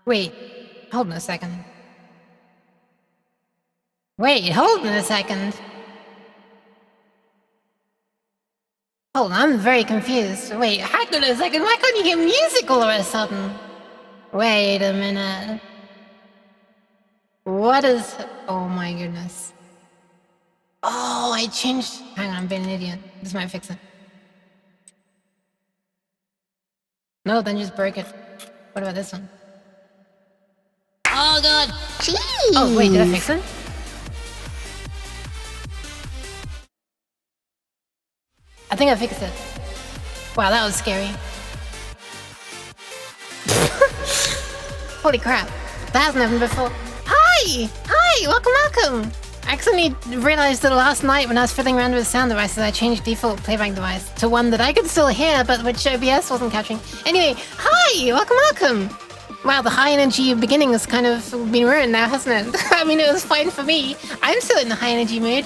Wait, hold on a second. Wait, hold on a second. Hold on, I'm very confused. Wait, hang on a second. Why can't you hear music all of a sudden? Wait a minute. What is... Oh my goodness. Oh, I changed... Hang on, I'm being an idiot. This might fix it. No, then just break it. What about this one? Oh god! Jeez. Oh, wait, did I fix it? I think I fixed it. Wow, that was scary. Holy crap. That hasn't happened before. Hi! Hi! Welcome! I actually realized that last night when I was fiddling around with sound devices, I changed default playback device to one that I could still hear, but which OBS wasn't capturing. Anyway, hi! Welcome! Wow, the high energy beginning has kind of been ruined now, hasn't it? I mean, it was fine for me. I'm still in the high energy mood.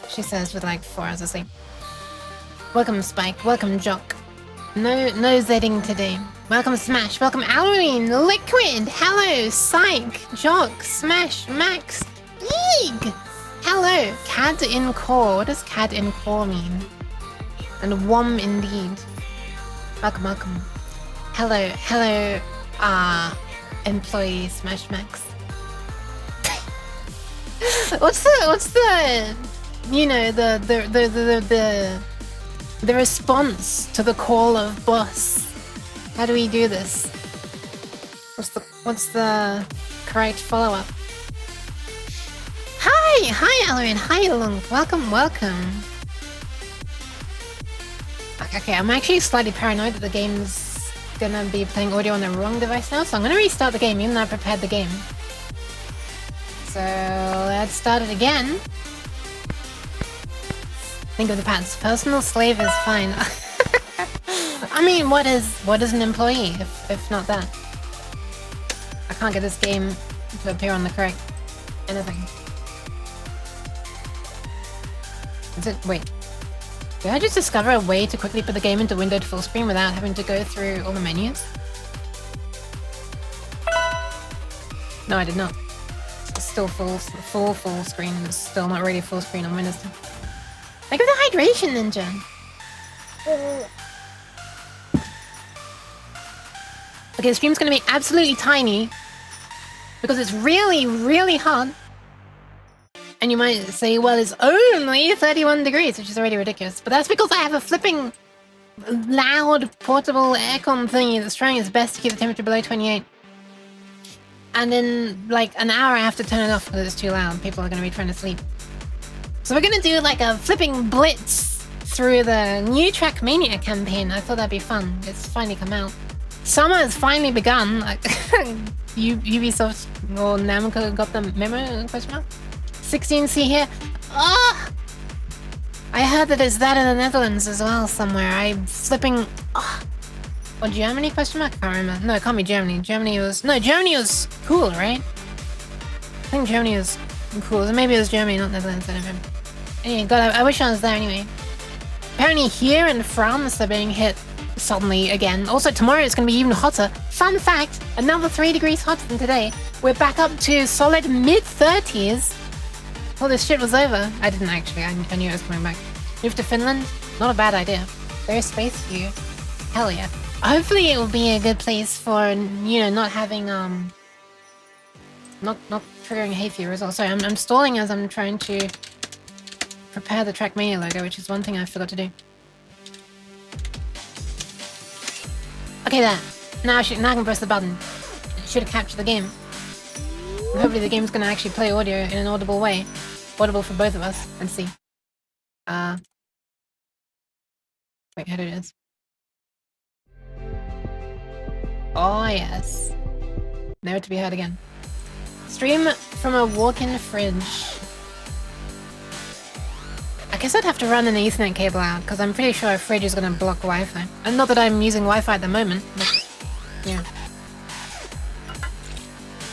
She says with like 4 hours of sleep. Welcome, Spike. Welcome, Jock. No Zing today. Welcome, Smash. Welcome, Halloween. Liquid. Hello, Psych. Jock. Smash. Max. Eeg. Hello. Cad in core. What does cad in core mean? And wom indeed. Welcome. Hello. Employee Smash Max. What's the you know the response to the call of boss? How do we do this? What's the correct follow-up? Hi Alarian, hi Lunk, welcome. Okay, I'm actually slightly paranoid that the game's gonna be playing audio on the wrong device now, so I'm gonna restart the game even though I prepared the game. So let's start it again. Think of the patents. Personal slave is fine. I mean, what is an employee if not that? I can't get this game to appear on the correct anything. Is it? Wait. Did I just discover a way to quickly put the game into windowed full screen without having to go through all the menus? No, I did not. It's still full screen. It's still not really full screen on Windows 10. Think of the hydration, Ninja. Okay, the stream's gonna be absolutely tiny because it's really hot. And you might say, well, it's only 31 degrees, which is already ridiculous. But that's because I have a flipping loud portable aircon thingy that's trying its best to keep the temperature below 28. And in like an hour I have to turn it off because it's too loud. People are gonna be trying to sleep. So we're gonna do like a flipping blitz through the new Trackmania campaign. I thought that'd be fun. It's finally come out. Summer has finally begun. Ubisoft or Namco got the memo? Question mark? 16C here. Oh! I heard that it's that in the Netherlands as well somewhere. I'm flipping... Oh. Or Germany? Question mark? I can't remember. No, it can't be Germany. Germany was cool, right? I think Germany was cool. Maybe it was Germany, not Netherlands. I don't remember. Anyway, God, I wish I was there anyway. Apparently here in France they're being hit suddenly again. Also tomorrow it's going to be even hotter. Fun fact, another 3 degrees hotter than today. We're back up to solid mid-30s. Oh, this shit was over. I didn't actually. I knew it was coming back. Move to Finland? Not a bad idea. There's space for you. Hell yeah. Hopefully it will be a good place for, you know, not having, not triggering hay fever as well. Sorry, I'm stalling as I'm trying to prepare the Trackmania logo, which is one thing I forgot to do. Okay, there. Now I can press the button. It should have captured the game. And hopefully the game's gonna actually play audio in an audible way. Audible for both of us. Let's see. Wait, how do it is? Oh yes. Never to be heard again. Stream from a walk-in fridge. I guess I'd have to run an Ethernet cable out, because I'm pretty sure a fridge is going to block Wi-Fi. And not that I'm using Wi-Fi at the moment, but yeah.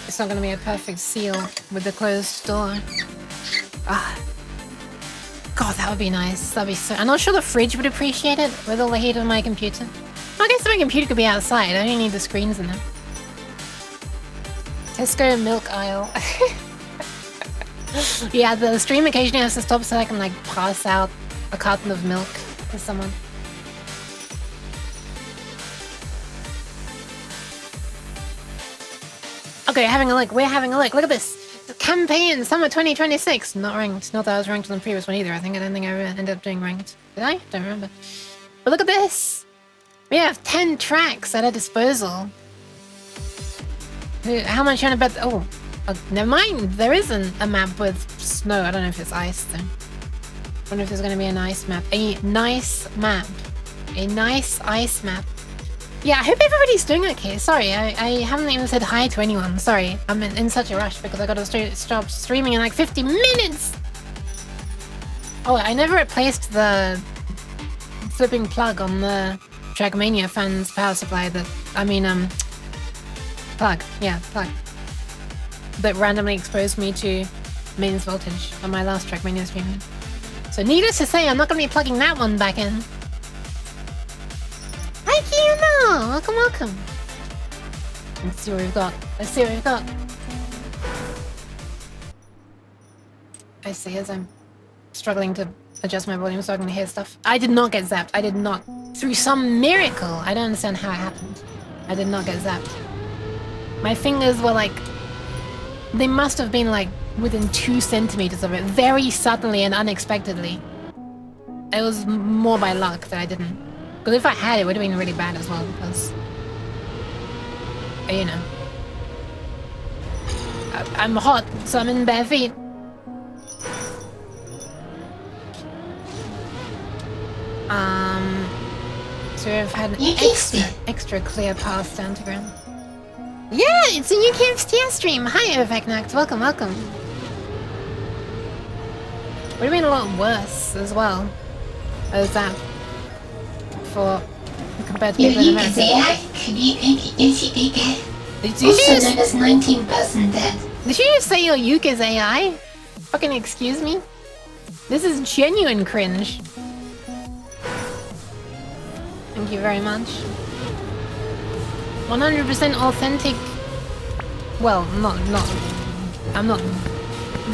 It's not going to be a perfect seal with the closed door. Ah. God, that would be nice. That'd be so... I'm not sure the fridge would appreciate it with all the heat on my computer. I guess of my computer could be outside. I don't need the screens in there. Tesco milk aisle. Yeah, the stream occasionally has to stop so I can like pass out a carton of milk to someone. Okay, having a look. We're having a look. Look at this. Campaign summer 2026. Not ranked. Not that I was ranked on the previous one either. I don't think I ever ended up doing ranked. Did I? Don't remember. But look at this. We have 10 tracks at our disposal. How much you want to bet? Oh, never mind. There isn't a map with snow. I don't know if it's ice though. I wonder if there's going to be a nice map. A nice map. A nice ice map. Yeah, I hope everybody's doing okay. Sorry, I haven't even said hi to anyone. Sorry, I'm in such a rush because I got to stop streaming in like 50 minutes. Oh, I never replaced the flipping plug on the Trackmania fans power supply plug. Yeah, plug. That randomly exposed me to mains voltage on my last Trackmania stream. So needless to say, I'm not going to be plugging that one back in. Hi, Kiyono! Welcome, welcome. Let's see what we've got. Let's see what we've got. I see as I'm struggling to adjust my volume so I can hear stuff. I did not get zapped. I did not. Through some miracle. I don't understand how it happened. I did not get zapped. My fingers were like... They must have been like within 2 centimeters of it. Very suddenly and unexpectedly. It was more by luck that I didn't. Because if I had, it would have been really bad as well, because... You know. I'm hot, so I'm in bare feet. So we've had an extra clear path down to ground. Yeah, it's a new KFSTS stream! Hi, Oveknact, welcome, welcome. Would have been a lot worse as well. As that. For compared to people in America. Did you just 19% dead. Did you just say your Yuke is AI? Fucking excuse me? This is genuine cringe. Thank you very much. 100% authentic. Well, I'm not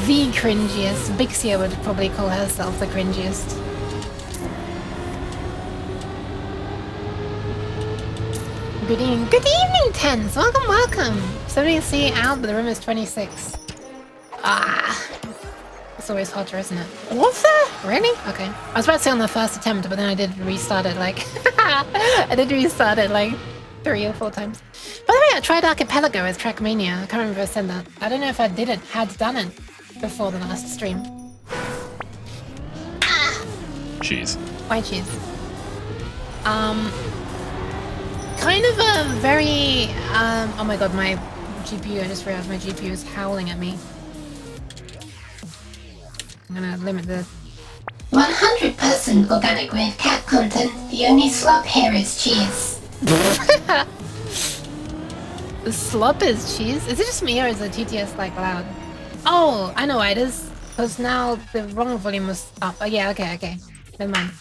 the cringiest. Bixia would probably call herself the cringiest. Good evening, Tens! Welcome, welcome! 70C out, but the room is 26. Ah! It's always hotter, isn't it? What's that? Really? Okay. I was about to say on the first attempt, but then I did restart it like... I did restart it like 3 or 4 times. By the way, I tried Archipelago with Trackmania. I can't remember if I said that. I don't know if I had done it before the last stream. Ah! Cheese. Why cheese? Kind of a very, oh my god, my GPU, I just realized my GPU is howling at me. I'm gonna limit the... 100% organic with cat content, the only slop here is cheese. The slop is cheese? Is it just me or is the TTS like loud? Oh, I know why it is. Because now the wrong volume was up. Oh yeah, okay. Never mind.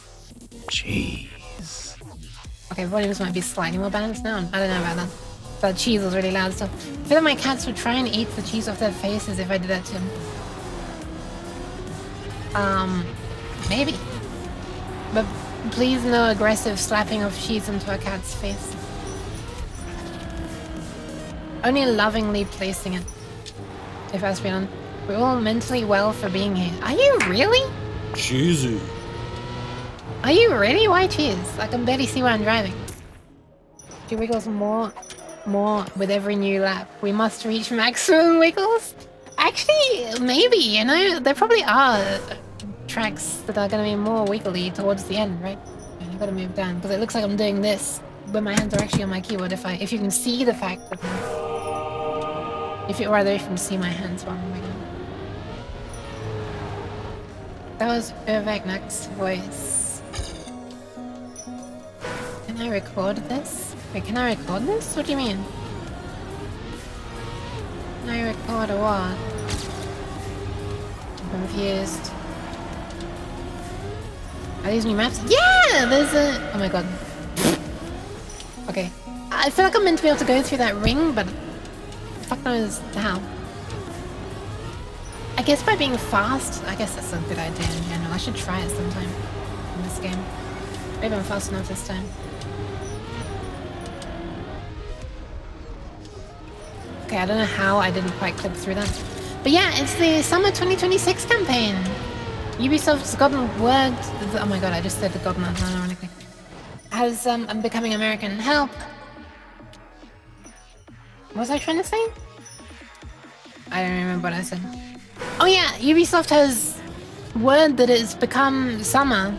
Cheese. Okay, volumes might be slightly more balanced now. I don't know about that. But cheese was really loud stuff. I feel like my cats would try and eat the cheese off their faces if I did that to them. Maybe. But please no aggressive slapping of cheese into a cat's face. Only lovingly placing it. If Aspion, we're all mentally well for being here. Are you really? Cheesy. Are you really? Why cheese? I can barely see where I'm driving. She wiggles more with every new lap. We must reach maximum wiggles? Actually, maybe, you know, there probably are tracks that are going to be more wiggly towards the end, right? Yeah, I've got to move down, because it looks like I'm doing this, but my hands are actually on my keyboard if you can see the fact that... if you can see my hands while I'm wiggling. That was Urvagnak's voice. Can I record this? Wait, can I record this? What do you mean? Can I record a what? I'm confused. Are these new maps? Yeah! There's a... oh my god. Okay, Okay. I feel like I'm meant to be able to go through that ring, but fuck knows how. I guess by being fast, I guess that's a good idea in general. I should try it sometime in this game. Maybe I'm fast enough this time. Okay, I don't know how I didn't quite clip through that. But yeah, it's the Summer 2026 campaign. Ubisoft's gotten word... Oh my god, I just said the god not ironically. Has, I'm becoming American. Help! What was I trying to say? I don't remember what I said. Oh yeah, Ubisoft has word that it's become summer.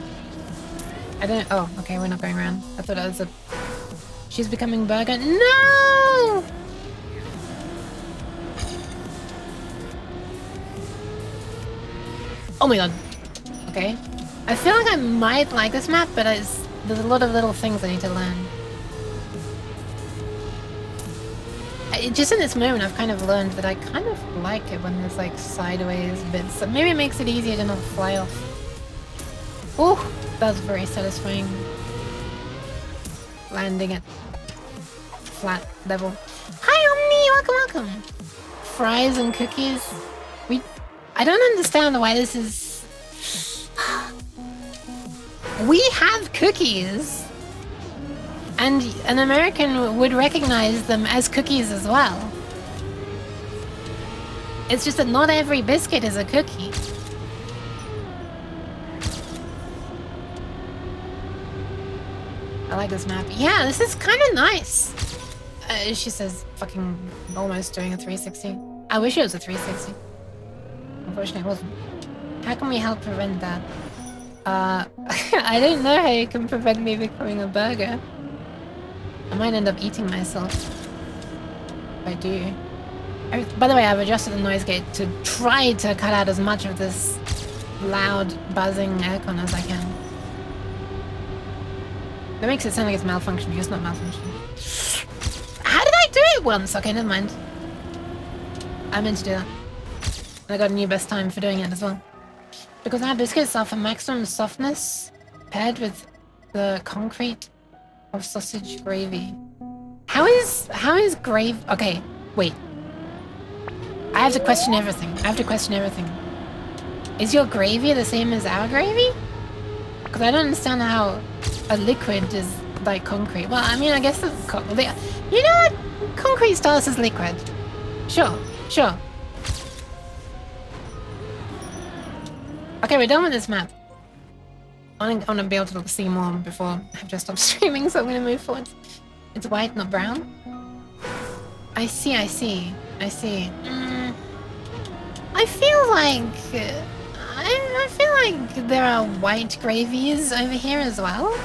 I don't... Oh, okay, we're not going around. I thought it was a... She's becoming burger. No! Oh my god. Okay. I feel like I might like this map, but there's a lot of little things I need to learn. Just in this moment, I've kind of learned that I kind of like it when there's like sideways bits. So maybe it makes it easier to not fly off. Oh, that was very satisfying. Landing at flat level. Hi, Omni! Welcome, welcome! Fries and cookies. I don't understand why this is... We have cookies! And an American would recognize them as cookies as well. It's just that not every biscuit is a cookie. I like this map. Yeah, this is kind of nice. She says fucking almost doing a 360. I wish it was a 360. Unfortunately, it wasn't. How can we help prevent that? I don't know how you can prevent me becoming a burger. I might end up eating myself. If I do. By the way, I've adjusted the noise gate to try to cut out as much of this loud, buzzing aircon as I can. That makes it sound like it's malfunctioning. It's not malfunctioning. How did I do it once? Okay, never mind. I meant to do that. And I got a new best time for doing it as well. Because our biscuits are for maximum softness paired with the concrete of sausage gravy. How is gravy? Okay, wait. I have to question everything. Is your gravy the same as our gravy? Because I don't understand how a liquid is like concrete. Well, I mean, I guess it's... You know what? Concrete starts as liquid. Sure. Okay, we're done with this map. I want to be able to see more before I have to stop streaming, so I'm going to move forward. It's white, not brown. I see. I feel like there are white gravies over here as well.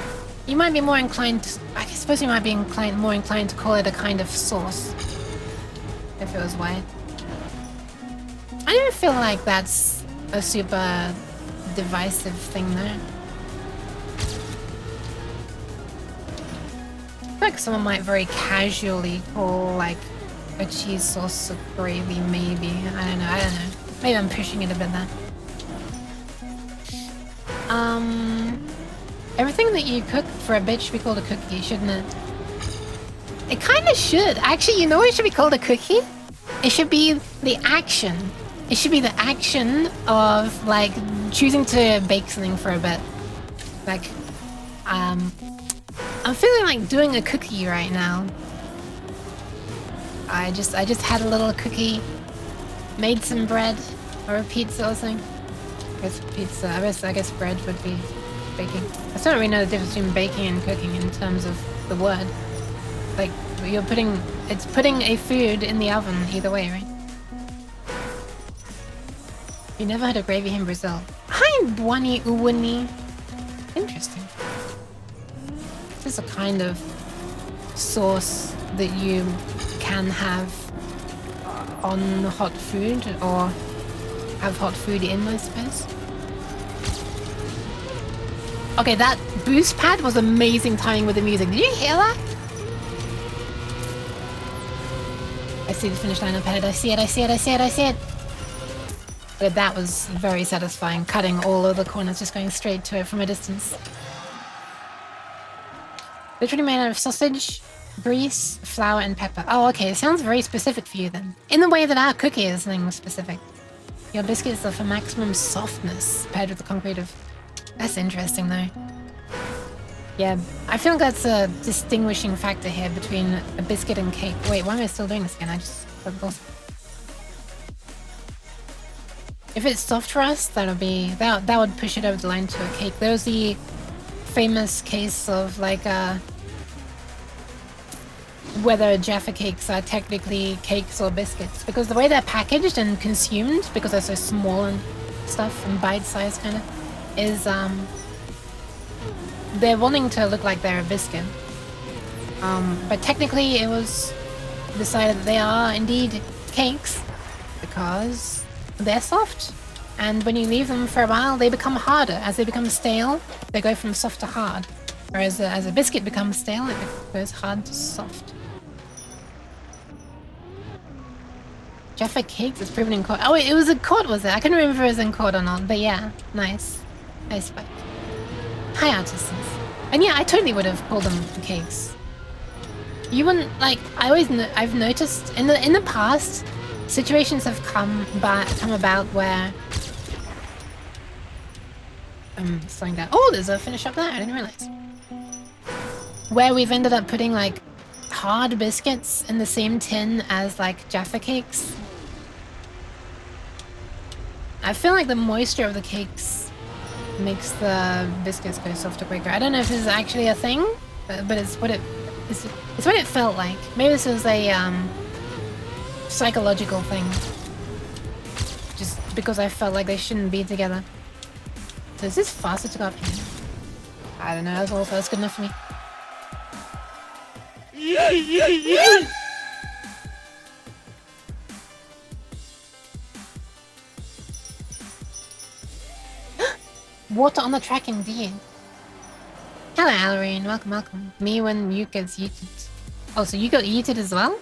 You might be more inclined. I suppose you might be more inclined to call it a kind of sauce if it was white. I don't feel like that's a super divisive thing though. I feel like someone might very casually call like a cheese sauce a gravy, maybe. I don't know. Maybe I'm pushing it a bit there. Everything that you cook for a bitch should be called a cookie, shouldn't it? It kind of should. Actually, you know what should be called a cookie? It should be the action. It should be the action of, like, choosing to bake something for a bit. Like, I'm feeling like doing a cookie right now. I just had a little cookie, made some bread, or a pizza or something. I guess pizza, I guess bread would be baking. I still don't really know the difference between baking and cooking in terms of the word. Like, it's putting a food in the oven either way, right? You never had a gravy in Brazil. Hi, Buani Uwani. Interesting. This is a kind of sauce that you can have on hot food, or have hot food in, I suppose. Okay, that boost pad was amazing timing with the music. Did you hear that? I see the finish line up ahead. I see it. But that was very satisfying, cutting all of the corners, just going straight to it from a distance. Literally made out of sausage. Grease, flour, and pepper. Oh, okay. It sounds very specific for you then. In the way that our cookie is something specific. Your biscuits are for maximum softness paired with the concrete of... That's interesting though. Yeah, I feel like that's a distinguishing factor here between a biscuit and cake. Wait, why am I still doing this again? I just... If it's soft rust, that'll be... That would push it over the line to a cake. There was the famous case of like whether Jaffa cakes are technically cakes or biscuits, because the way they're packaged and consumed, because they're so small and stuff and bite-sized kind of, is they're wanting to look like they're a biscuit. But technically it was decided that they are indeed cakes because they're soft. And when you leave them for a while, they become harder. As they become stale, they go from soft to hard. Whereas as a biscuit becomes stale, it goes hard to soft. Jaffa cakes is proven in court. Oh, wait, it was in court, was it? I couldn't remember if it was in court or not, but yeah, nice. Nice spike. Hi, artisans. And yeah, I totally would have called them cakes. You wouldn't, like, I've noticed in the past, situations have come about where I'm slowing down. Oh, there's a finish up there. I didn't realize. Where we've ended up putting like hard biscuits in the same tin as like Jaffa cakes. I feel like the moisture of the cakes makes the biscuits go softer quicker. I don't know if this is actually a thing, but it's what it felt like. Maybe this is a psychological thing. Just because I felt like they shouldn't be together. So is this faster to go up here? I don't know, that's good enough for me. Water on the track indeed. Hello, Alorine. Welcome, welcome. Me when you get yeeted. Oh, so you got yeeted as well?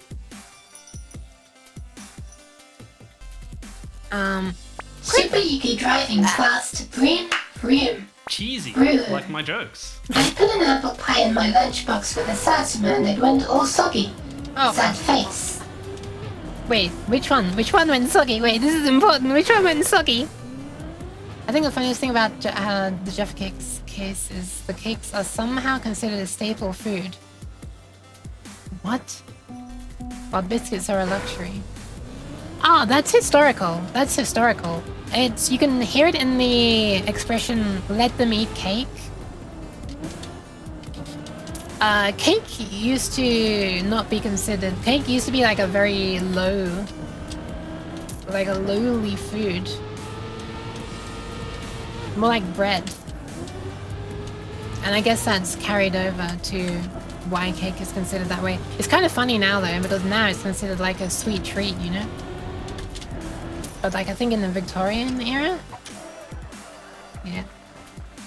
Super Yuki driving fast. Vroom, vroom. Cheesy, Rude. like my jokes. I put an apple pie in my lunchbox with a salsa and it went all soggy. Oh. Sad face. Wait, which one? Which one went soggy? Wait, this is important. Which one went soggy? I think the funniest thing about the Jaffa Cakes case is the cakes are somehow considered a staple food. What? While biscuits are a luxury. Ah, that's historical. That's historical. You can hear it in the expression, let them eat cake. Cake used to not be considered... Cake used to be like a very low... Like a lowly food. More like bread. And I guess that's carried over to why cake is considered that way. It's kind of funny now though, because now it's considered like a sweet treat, you know? But like I think in the Victorian era? Yeah.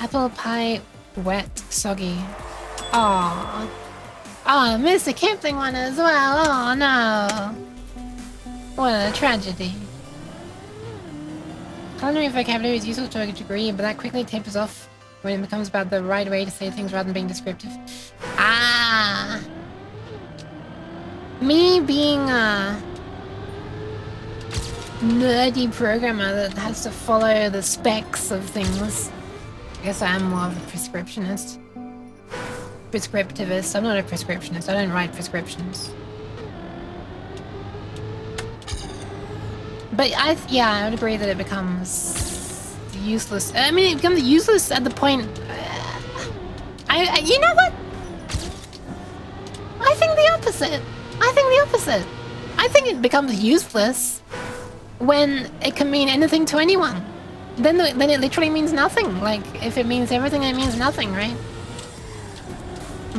Apple pie, wet, soggy. Aww. Oh, Mr. Kipling one as well. Oh no. What a tragedy. Culinary vocabulary is useful to a degree, but that quickly tapers off when it becomes about the right way to say things rather than being descriptive. Ah. Me being a nerdy programmer that has to follow the specs of things. I guess I am more of a prescriptionist. Prescriptivist. I'm not a prescriptionist. I don't write prescriptions. But yeah, I would agree that it becomes useless. I mean, it becomes useless at the point... you know what? I think the opposite. I think it becomes useless when it can mean anything to anyone. Then it literally means nothing. Like, if it means everything, it means nothing, right?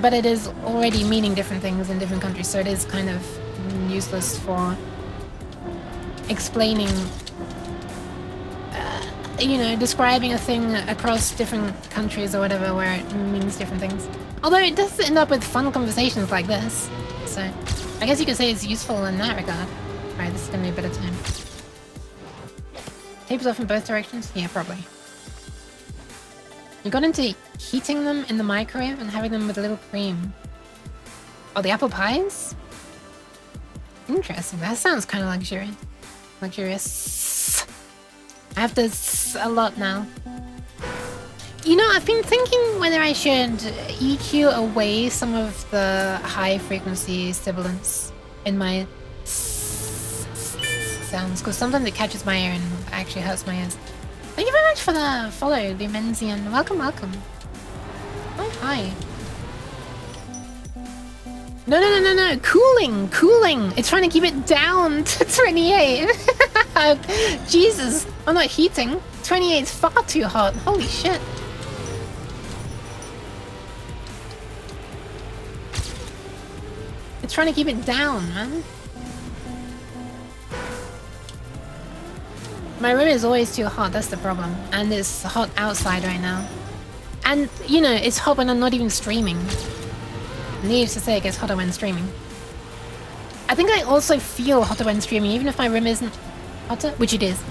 But it is already meaning different things in different countries, so it is kind of useless for explaining, you know, describing a thing across different countries or whatever where it means different things. Although it does end up with fun conversations like this, so I guess you could say it's useful in that regard. Alright, this is gonna be a better time. Tapers off in both directions? Yeah, probably. You got into heating them in the microwave and having them with a little cream. Oh, the apple pies? Interesting. That sounds kind of luxurious. I have this a lot now. You know, I've been thinking whether I should EQ away some of the high frequency sibilants in my sounds, because sometimes it catches my ear and actually hurts my ears. Thank you very much for the follow, Dimension. Welcome, welcome. Oh, hi. No. Cooling. It's trying to keep it down to 28. Jesus. I'm not heating. 28 is far too hot. Holy shit. It's trying to keep it down, man. My room is always too hot, that's the problem. And it's hot outside right now. And, you know, it's hot when I'm not even streaming. Needless to say, it gets hotter when streaming. I think I also feel hotter when streaming, even if my room isn't hotter, which it is.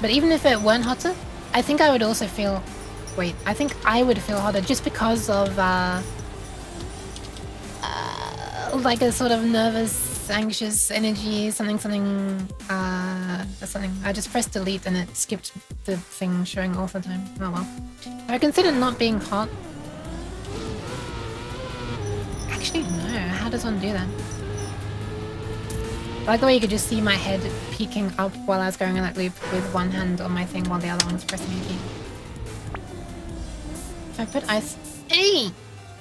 But even if it weren't hotter, I think I would also feel... Wait, I think I would feel hotter just because of, like a sort of nervous, anxious energy, something. I just pressed delete and it skipped the thing showing all the time. Oh well. I consider not being hot. Actually, no. How does one do that? I like the way you could just see my head peeking up while I was going on that loop with one hand on my thing while the other one's pressing a key. If I put ice... Hey!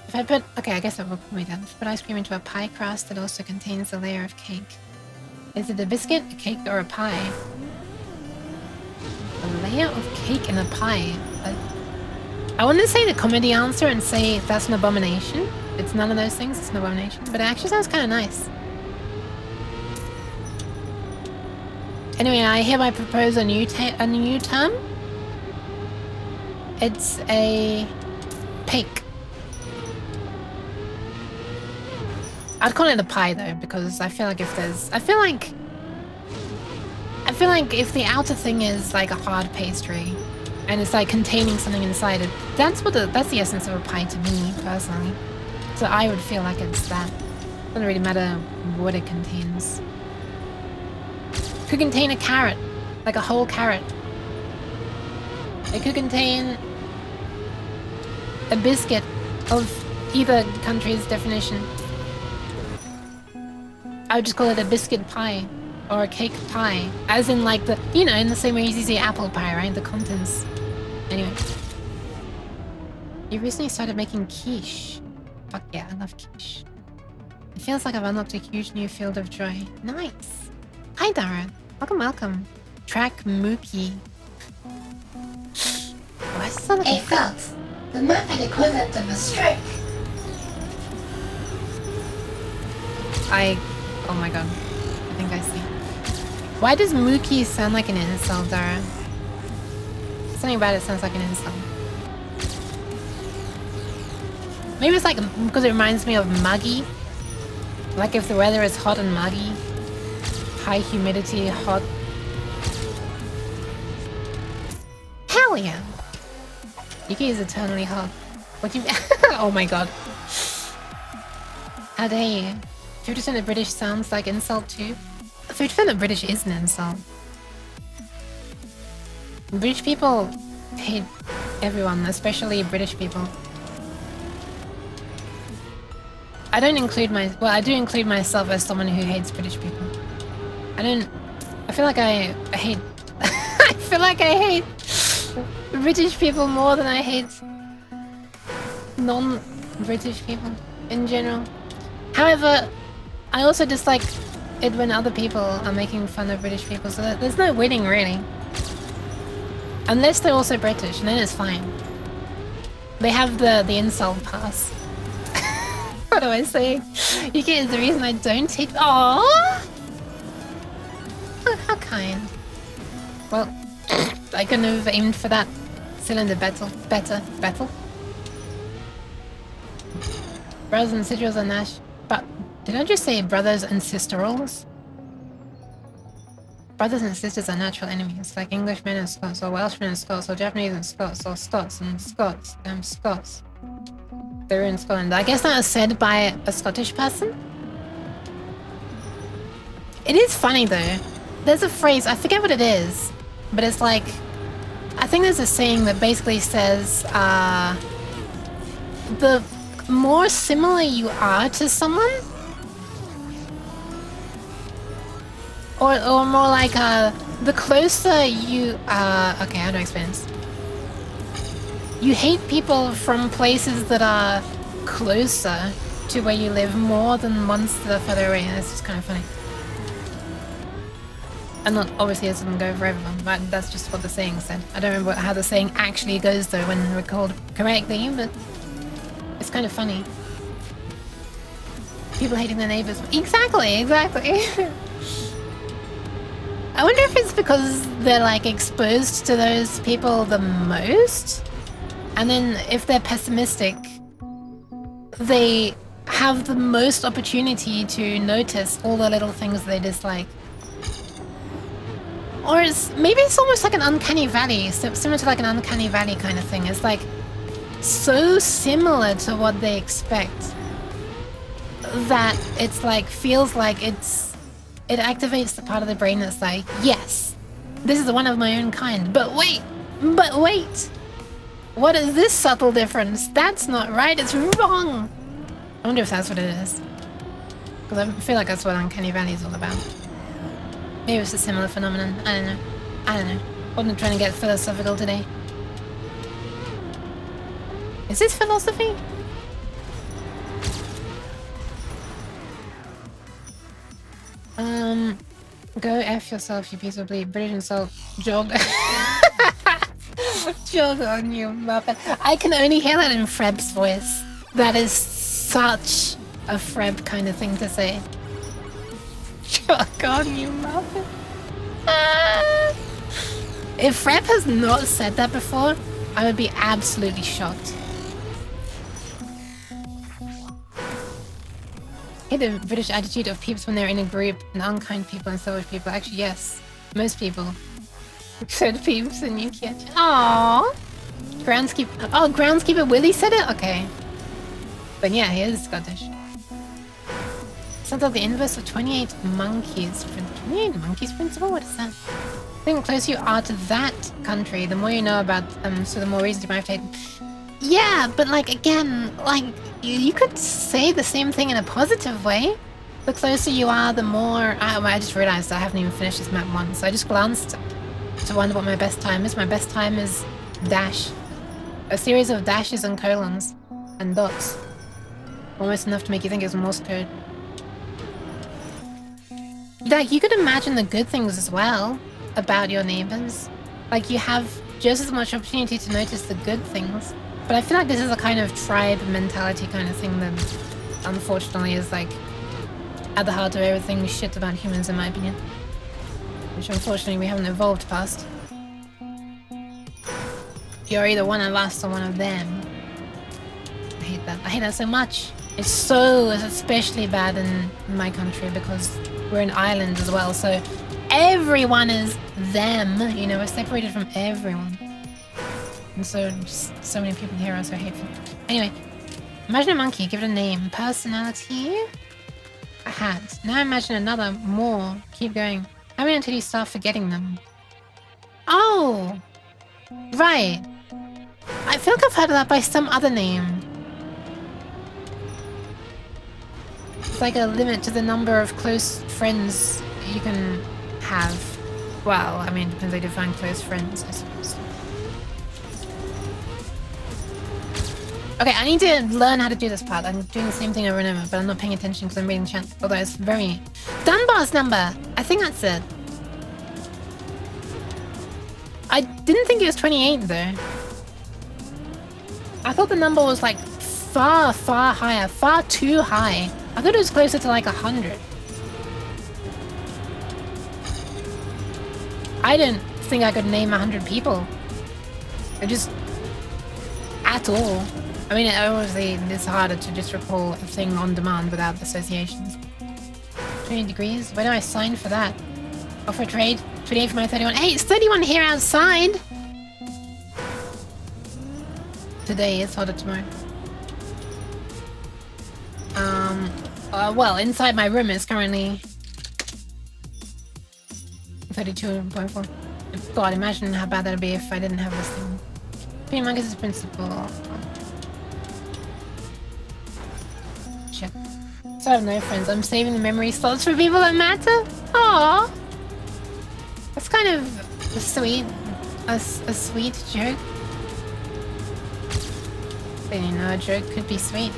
If I put... Okay, I guess that will put me down. If I put ice cream into a pie crust that also contains a layer of cake. Is it a biscuit, a cake, or a pie? A layer of cake in a pie? I want to say the comedy answer and say that's an abomination. It's none of those things, it's an abomination. But it actually sounds kind of nice. Anyway, I hereby propose a new term. It's a... Pake. I'd call it a pie though, because I feel like if there's... I feel like if the outer thing is like a hard pastry, and it's like containing something inside it, that's the essence of a pie to me, personally. So I would feel like it's that. Doesn't really matter what it contains. Could contain a carrot, like a whole carrot. It could contain a biscuit of either country's definition. I would just call it a biscuit pie or a cake pie, as in like the, you know, in the same way as you say apple pie, right? The contents. Anyway. You recently started making quiche. Fuck yeah, I love quiche. It feels like I've unlocked a huge new field of joy. Nice. Hi, Dara. Welcome, welcome. Track Mookie. Why is that? Hey, Fox. The map equivalent of a stroke. Oh my god. I think I see. Why does Mookie sound like an insult, Dara? Something about it sounds like an insult. Maybe it's like because it reminds me of muggy. Like if the weather is hot and muggy. High humidity, hot. Hell yeah! Yuki is eternally hot. What do you... Oh my god. How dare you? 50% of British sounds like insult too. 50% of British is an insult. British people hate everyone, especially British people. I don't include well, I do include myself as someone who hates British people. I feel like I hate... I feel like I hate British people more than I hate non-British people in general. However, I also dislike it when other people are making fun of British people, so there's no winning really. Unless they're also British, and then it's fine. They have the insult pass. What do I say? UK is the reason I don't hate... Aww! How kind. Well, I couldn't have aimed for that cylinder better. Brothers and sisters are Nash. But did I just say brothers and sisterals? Brothers and sisters are natural enemies, like Englishmen and Scots, or Welshmen and Scots, or Japanese and Scots, or Scots and Scots. Scots. They're in Scotland. I guess that was said by a Scottish person? It is funny though. There's a phrase, I forget what it is, but it's like, I think there's a saying that basically says, the more similar you are to someone, or more like, the closer you are, okay, how do I explain this? You hate people from places that are closer to where you live more than ones that are further away. That's just kind of funny. And not, obviously it doesn't go for everyone, but that's just what the saying said. I don't remember how the saying actually goes though when recalled correctly, but it's kind of funny. People hating their neighbors. Exactly, exactly. I wonder if it's because they're like exposed to those people the most, and then if they're pessimistic, they have the most opportunity to notice all the little things they dislike. Or maybe it's almost like an uncanny valley, similar to like an uncanny valley kind of thing. It's like so similar to what they expect that it's like feels like it activates the part of the brain that's like, yes, this is one of my own kind. But wait, what is this subtle difference? That's not right, it's wrong. I wonder if that's what it is. Because I feel like that's what uncanny valley is all about. Maybe it's a similar phenomenon. I don't know. Wasn't trying to get philosophical today. Is this philosophy? Go F yourself, you piece of bleep. British insult. Jog. Jog on you, Muppet. I can only hear that in Freb's voice. That is such a Freb kind of thing to say. Jog on you, Muppet. If Freb has not said that before, I would be absolutely shocked. The British attitude of peeps when they're in a group and unkind people and selfish people. Actually, yes. Most people. Said peeps and you can't. Aww. Groundskeeper. Oh, Groundskeeper Willie said it? Okay. But yeah, he is Scottish. Sounds like the inverse of 28 monkeys. 28 monkeys principle? What is that? I think the closer you are to that country, the more you know about them, so the more reasons you might have taken. Yeah, but like, again, like, you could say the same thing in a positive way. The closer you are, the more... I just realized I haven't even finished this map once, so I just glanced to wonder what my best time is. My best time is dash. A series of dashes and colons and dots. Almost enough to make you think it's Morse code. Like, you could imagine the good things as well about your neighbors. Like, you have just as much opportunity to notice the good things. But I feel like this is a kind of tribe mentality kind of thing that, unfortunately, is like at the heart of everything shit about humans, in my opinion. Which, unfortunately, we haven't evolved past. You're either one of us or one of them. I hate that. I hate that so much. It's especially bad in my country because we're an island as well, so everyone is them. You know, we're separated from everyone. And so, just so many people here are so hateful. Anyway, imagine a monkey, give it a name. Personality? A hat. Now imagine another, more. Keep going. How many until you start forgetting them? Oh! Right. I feel like I've heard of that by some other name. It's like a limit to the number of close friends you can have. Well, I mean, it depends how you define close friends, I suppose. Okay, I need to learn how to do this part. I'm doing the same thing over and over, but I'm not paying attention because I'm reading chat. Although it's very... Dunbar's number! I think that's it. I didn't think it was 28 though. I thought the number was like far, far higher. Far too high. I thought it was closer to like 100. I didn't think I could name 100 people. I just... At all. I mean, obviously, it's harder to just recall a thing on demand without associations. 20 degrees? Where do I sign for that? Offer trade? 28 for my 31. Hey, it's 31 here outside! Today, it's hotter tomorrow. Well, inside my room is currently 32.4. God, imagine how bad that'd be if I didn't have this thing. Peter Marcus is principal. Shit. So I have no friends. I'm saving the memory slots for people that matter. Aww. That's kind of sweet. A sweet joke. I didn't know a joke could be sweet.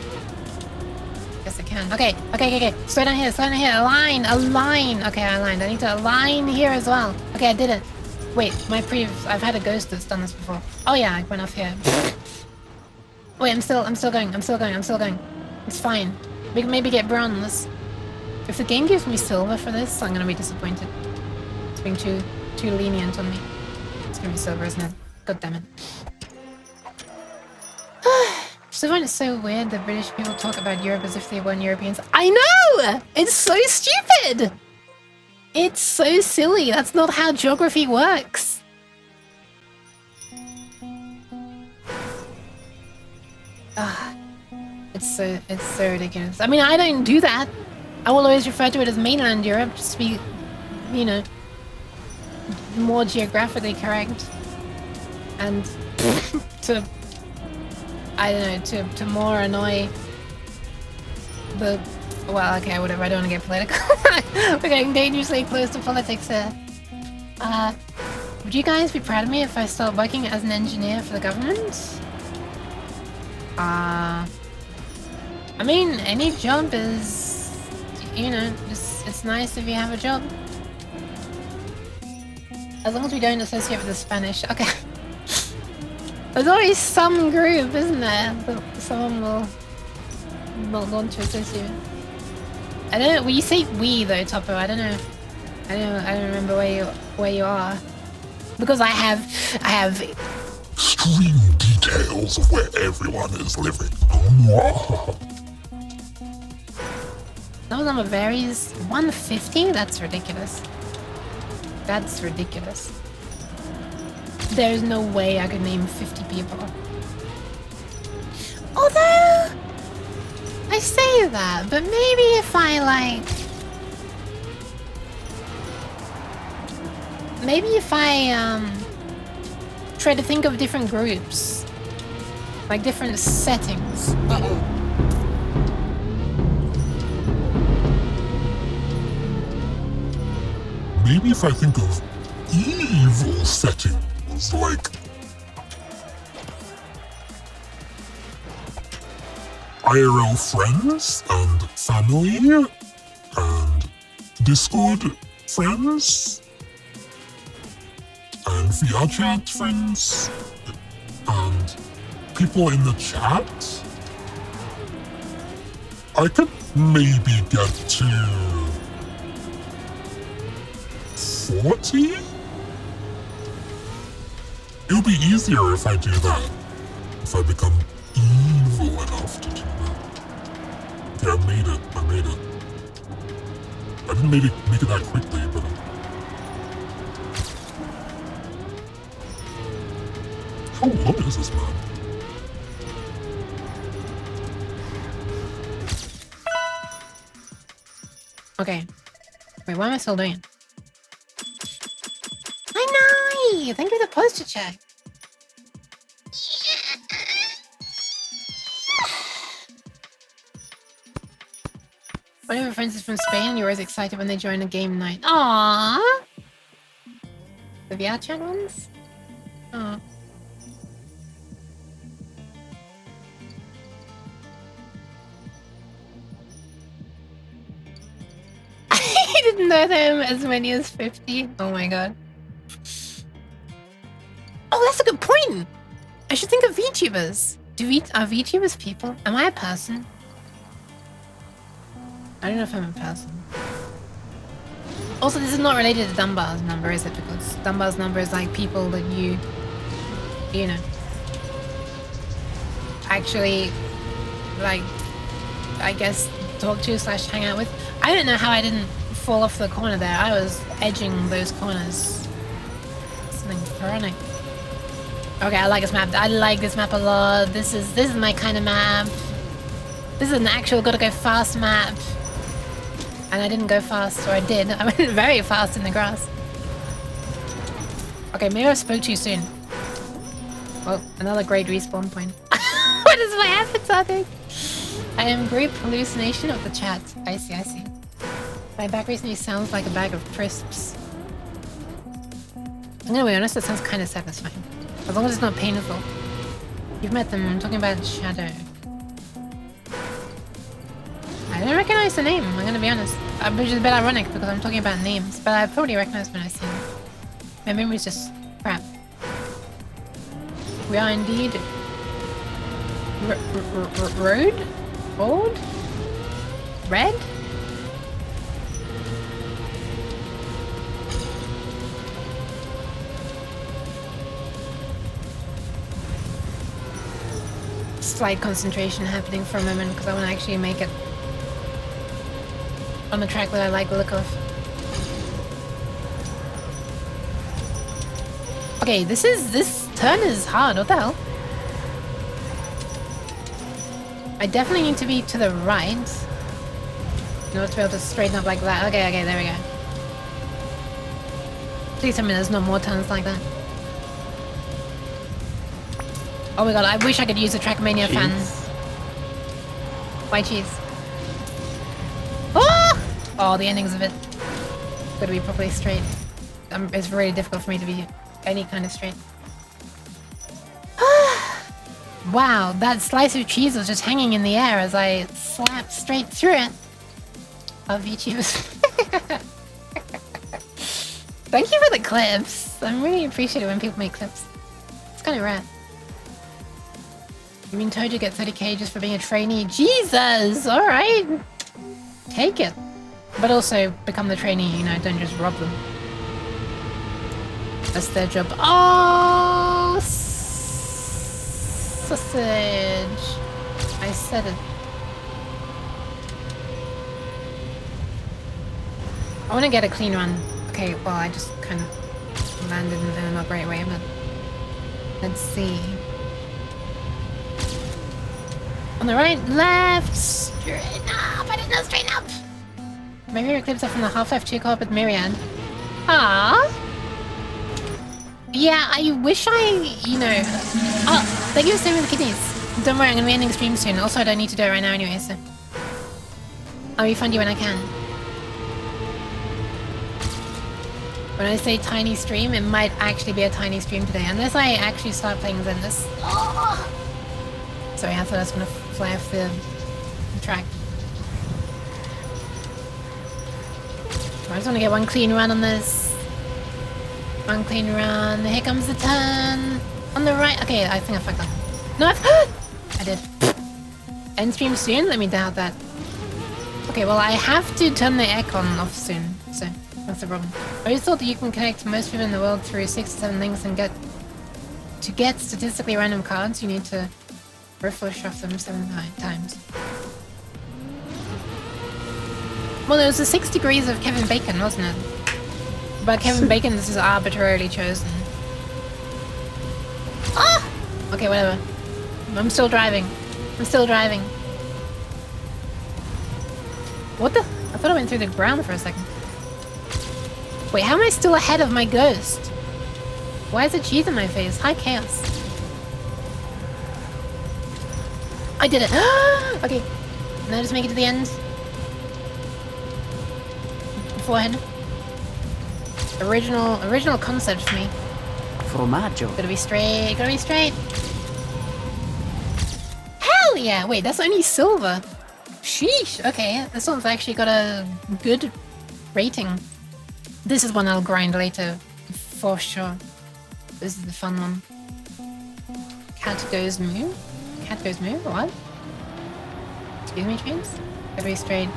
Guess I can. Okay. Slow down here. Align. Okay, I aligned. I need to align here as well. Okay, I did it. Wait, I've had a ghost that's done this before. Oh yeah, I went off here. Wait, I'm still going. It's fine. We can maybe get bronze. If the game gives me silver for this, I'm gonna be disappointed. It's being too lenient on me. It's gonna be silver, isn't it? God damn it. I find it so weird that British people talk about Europe as if they weren't Europeans. I know! It's so stupid! It's so silly. That's not how geography works. It's so ridiculous. I mean, I don't do that. I will always refer to it as mainland Europe, just to be, you know, more geographically correct. And to, I don't know, to more annoy the, well, okay, whatever, I don't want to get political. We're getting dangerously close to politics here. Would you guys be proud of me if I start working as an engineer for the government? I mean, any job is, you know, it's nice if you have a job. As long as we don't associate with the Spanish. Okay. There's always some group, isn't there, that someone will not want to associate with. I don't know, well, you say we though, Topo, I don't know. I don't remember where you are. Because I have extreme details of where everyone is living. Those number varies. 150? That's ridiculous. That's ridiculous. There's no way I could name 50 people. Although, I say that, but maybe if I try to think of different groups, like different settings. Maybe if I think of evil settings, like IRL friends and family and Discord friends and VR chat friends and people in the chat, I could maybe get to 40? It'll be easier if I do that. If I become evil enough to do that. Okay, I made it. I didn't make it that quickly, but... How long is this map? Okay. Wait, why am I still doing it? I know! Thank you for the poster check. One of your friends is from Spain and you're always excited when they join a game night. Aww! The VR chat ones? Oh. I didn't know them as many as 50. Oh my god. Oh, that's a good point! I should think of VTubers. Are VTubers people? Am I a person? I don't know if I'm a person. Also, this is not related to Dunbar's number, is it? Because Dunbar's number is like people that you know, actually, like, I guess, talk to / hang out with. I don't know how I didn't fall off the corner there. I was edging those corners. Something chronic. Okay, I like this map. I like this map a lot. This is my kind of map. This is an actual gotta go fast map. And I didn't go fast, or I did. I went very fast in the grass. Okay, maybe I spoke too soon. Well, another great respawn point. What is my avatar doing? I am group hallucination of the chat. I see, I see. My back recently sounds like a bag of crisps. I'm gonna be honest, that sounds kind of satisfying. As long as it's not painful. You've met them, I'm talking about Shadow. I don't recognize the name, I'm gonna be honest. Which is a bit ironic because I'm talking about names, but I probably recognize when I see them. My memory's just crap. We are indeed... Road? Old? Red? Slight concentration happening for a moment because I want to actually make it on the track that I like the look of. Okay, this turn is hard. What the hell? I definitely need to be to the right in order to be able to straighten up like that. Okay, okay, there we go. Please tell me there's no more turns like that. Oh my god, I wish I could use the Trackmania fans. Why cheese? Oh! Oh, the endings of it. Gotta be properly straight. It's really difficult for me to be any kind of straight. Wow, that slice of cheese was just hanging in the air as I slapped straight through it. Of VTubers. Thank you for the clips. I'm really appreciative when people make clips. It's kind of rare. You mean told you get 30k just for being a trainee? Jesus! Alright! Take it. But also become the trainee, you know, don't just rob them. That's their job. Oh! Sausage! I said it. I want to get a clean run. Okay, well, I just kind of landed in a not great way, but... Let's see. On the right, left, straight up. I didn't know straight up. My favorite clips are from the Half-Life 2 co-op with Myriad. Ah. Yeah, I wish I, you know. Oh, thank you for saving the kidneys. Don't worry, I'm gonna be ending the stream soon. Also, I don't need to do it right now anyway, so I'll refund you when I can. When I say tiny stream, it might actually be a tiny stream today, unless I actually start playing Zenless. Oh. Sorry, I thought I was gonna fly off the track. I just want to get one clean run on this. One clean run. Here comes the turn. On the right. Okay, I think I fucked up. No, I did. End stream soon? Let me doubt that. Okay, well, I have to turn the aircon off soon, so that's the problem. I always thought that you can connect most people in the world through 6 to 7 links and get statistically random cards. You need to refresh off them 7 times. Well, it was the 6 degrees of Kevin Bacon, wasn't it? But Kevin Bacon, this is arbitrarily chosen. Ah! Okay, whatever. I'm still driving. I'm still driving. What the? I thought I went through the ground for a second. Wait, how am I still ahead of my ghost? Why is there cheese in my face? Hi, Chaos. I did it. Okay. Now just make it to the end. Beforehand. Original concept for me. Formaggio. Gotta be straight, gotta be straight. Hell yeah! Wait, that's only silver. Sheesh, okay. This one's actually got a good rating. This is one I'll grind later, for sure. This is the fun one. Cat goes moo? Cat goes moo? What? Excuse me, James? Gotta be straight.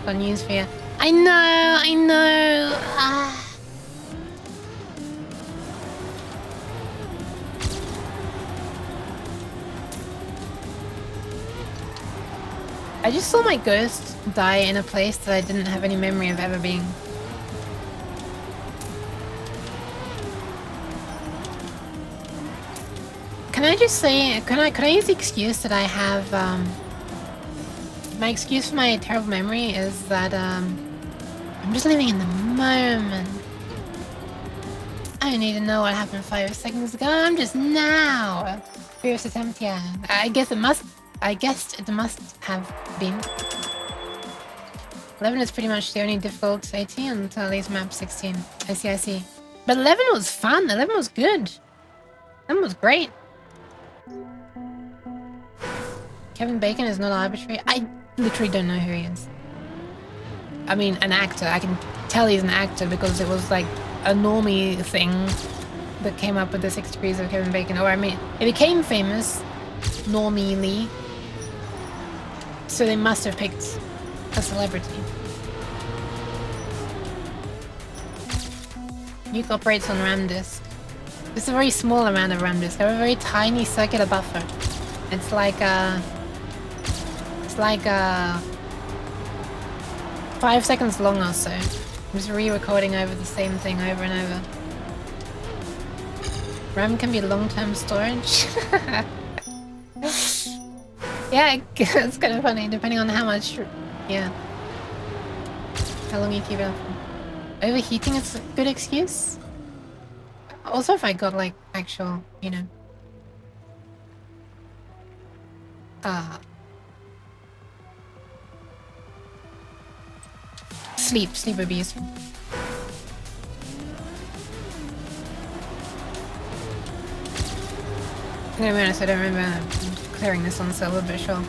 Got news for you. I know! Ah. I just saw my ghost die in a place that I didn't have any memory of ever being. Can I just say, could I use the excuse that I have, my excuse for my terrible memory is that, I'm just living in the moment. I don't need to know what happened 5 seconds ago. I'm just now. Previous attempt, yeah. I guessed it must have been. 11 is pretty much the only difficult 80 until at least map 16. I see. But 11 was fun. 11 was good. 11 was great. Kevin Bacon is not arbitrary. I literally don't know who he is. I mean, an actor. I can tell he's an actor because it was like a normie thing that came up with the 6 degrees of Kevin Bacon. Or I mean, it became famous normally. So they must have picked a celebrity. Nuke operates on RAM disk. It's a very small amount of RAM disk. I have a very tiny circular buffer. It's like 5 seconds long or so. I'm just re-recording over the same thing over and over. RAM can be long-term storage. Yeah, it's kind of funny, depending on how much... Yeah. How long you keep it up for. Overheating is a good excuse. Also if I got, like, actual, you know... Sleep would be useful. I'm gonna be honest, I don't remember clearing this on server, but sure.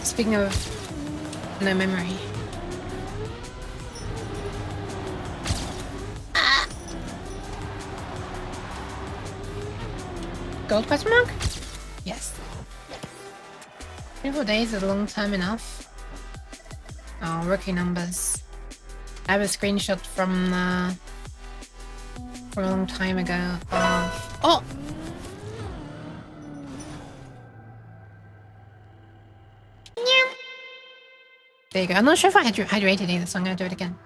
Speaking of no memory. Gold question mark? Yes. 24 days is a long time enough. Oh, rookie numbers. I have a screenshot from a long time ago of... Oh! There you go. I'm not sure if I hydrated either, so I'm gonna do it again.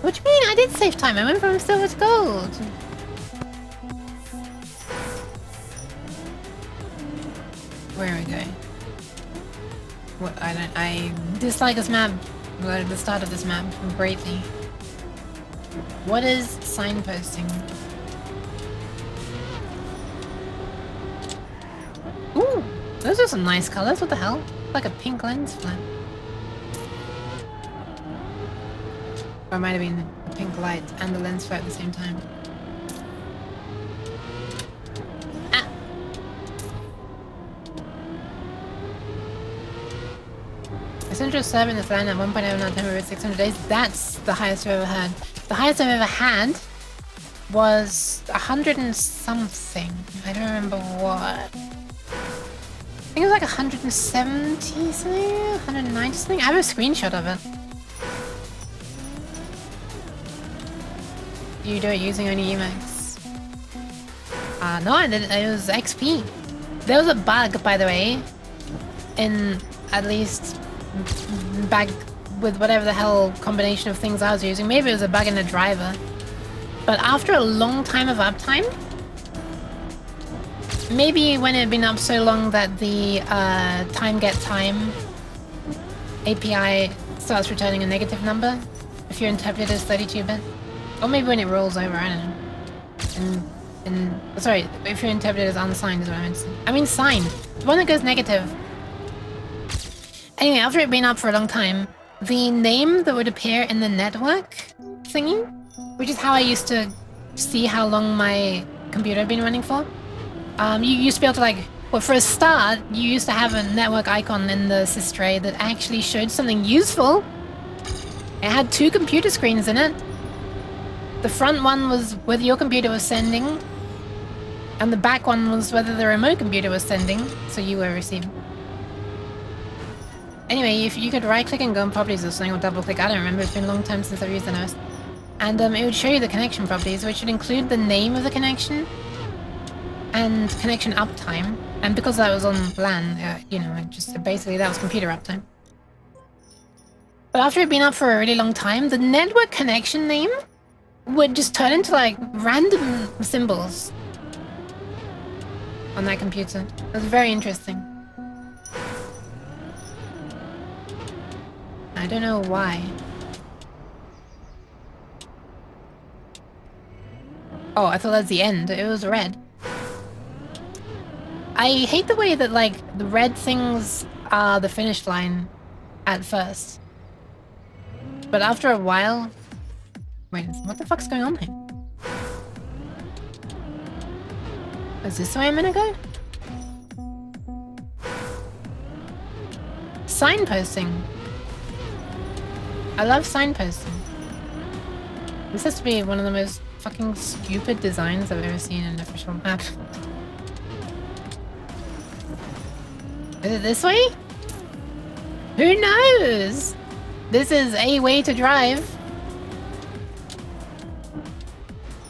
What do you mean? I did save time. I went from silver to gold. Where are we going? What? I dislike this map. Well, the start of this map greatly. What is signposting? Ooh, those are some nice colors. What the hell? Like a pink lens flare. Or it might have been a pink light and the lens flare at the same time. Ah! Essential server in this land at 1.0 not over 600 days. That's the highest I've ever had. The highest I've ever had was 100 and something. I don't remember what. I think it was like 170 something, 190 something. I have a screenshot of it. You do it using only Emacs? No, I didn't. It was XP. There was a bug, by the way, in at least back with whatever the hell combination of things I was using. Maybe it was a bug in the driver. But after a long time of uptime, maybe when it had been up so long that the time API starts returning a negative number if your interpreter is 32-bit. Or maybe when it rolls over, I don't know. Sorry, if your interpreter is unsigned is what I meant to say. I mean signed. The one that goes negative. Anyway, after it had been up for a long time, the name that would appear in the network thingy, which is how I used to see how long my computer had been running for. You used to be able to, like, well, for a start, you used to have a network icon in the sys tray that actually showed something useful. It had 2 computer screens in it. The front one was whether your computer was sending, and the back one was whether the remote computer was sending, so you were receiving. Anyway, if you could right-click and go on properties or something, or double-click, I don't remember, it's been a long time since I've used NOS. And it would show you the connection properties, which would include the name of the connection, and connection uptime. And because that was on LAN, you know, just basically that was computer uptime. But after it'd been up for a really long time, the network connection name would just turn into like random symbols on that computer. It was very interesting. I don't know why. Oh, I thought that's the end. It was red. I hate the way that, like, the red things are the finish line at first. But after a while... Wait, what the fuck's going on here? Is this the way I'm gonna go? Signposting. I love signposting. This has to be one of the most fucking stupid designs I've ever seen in an official map. Is it this way? Who knows? This is a way to drive.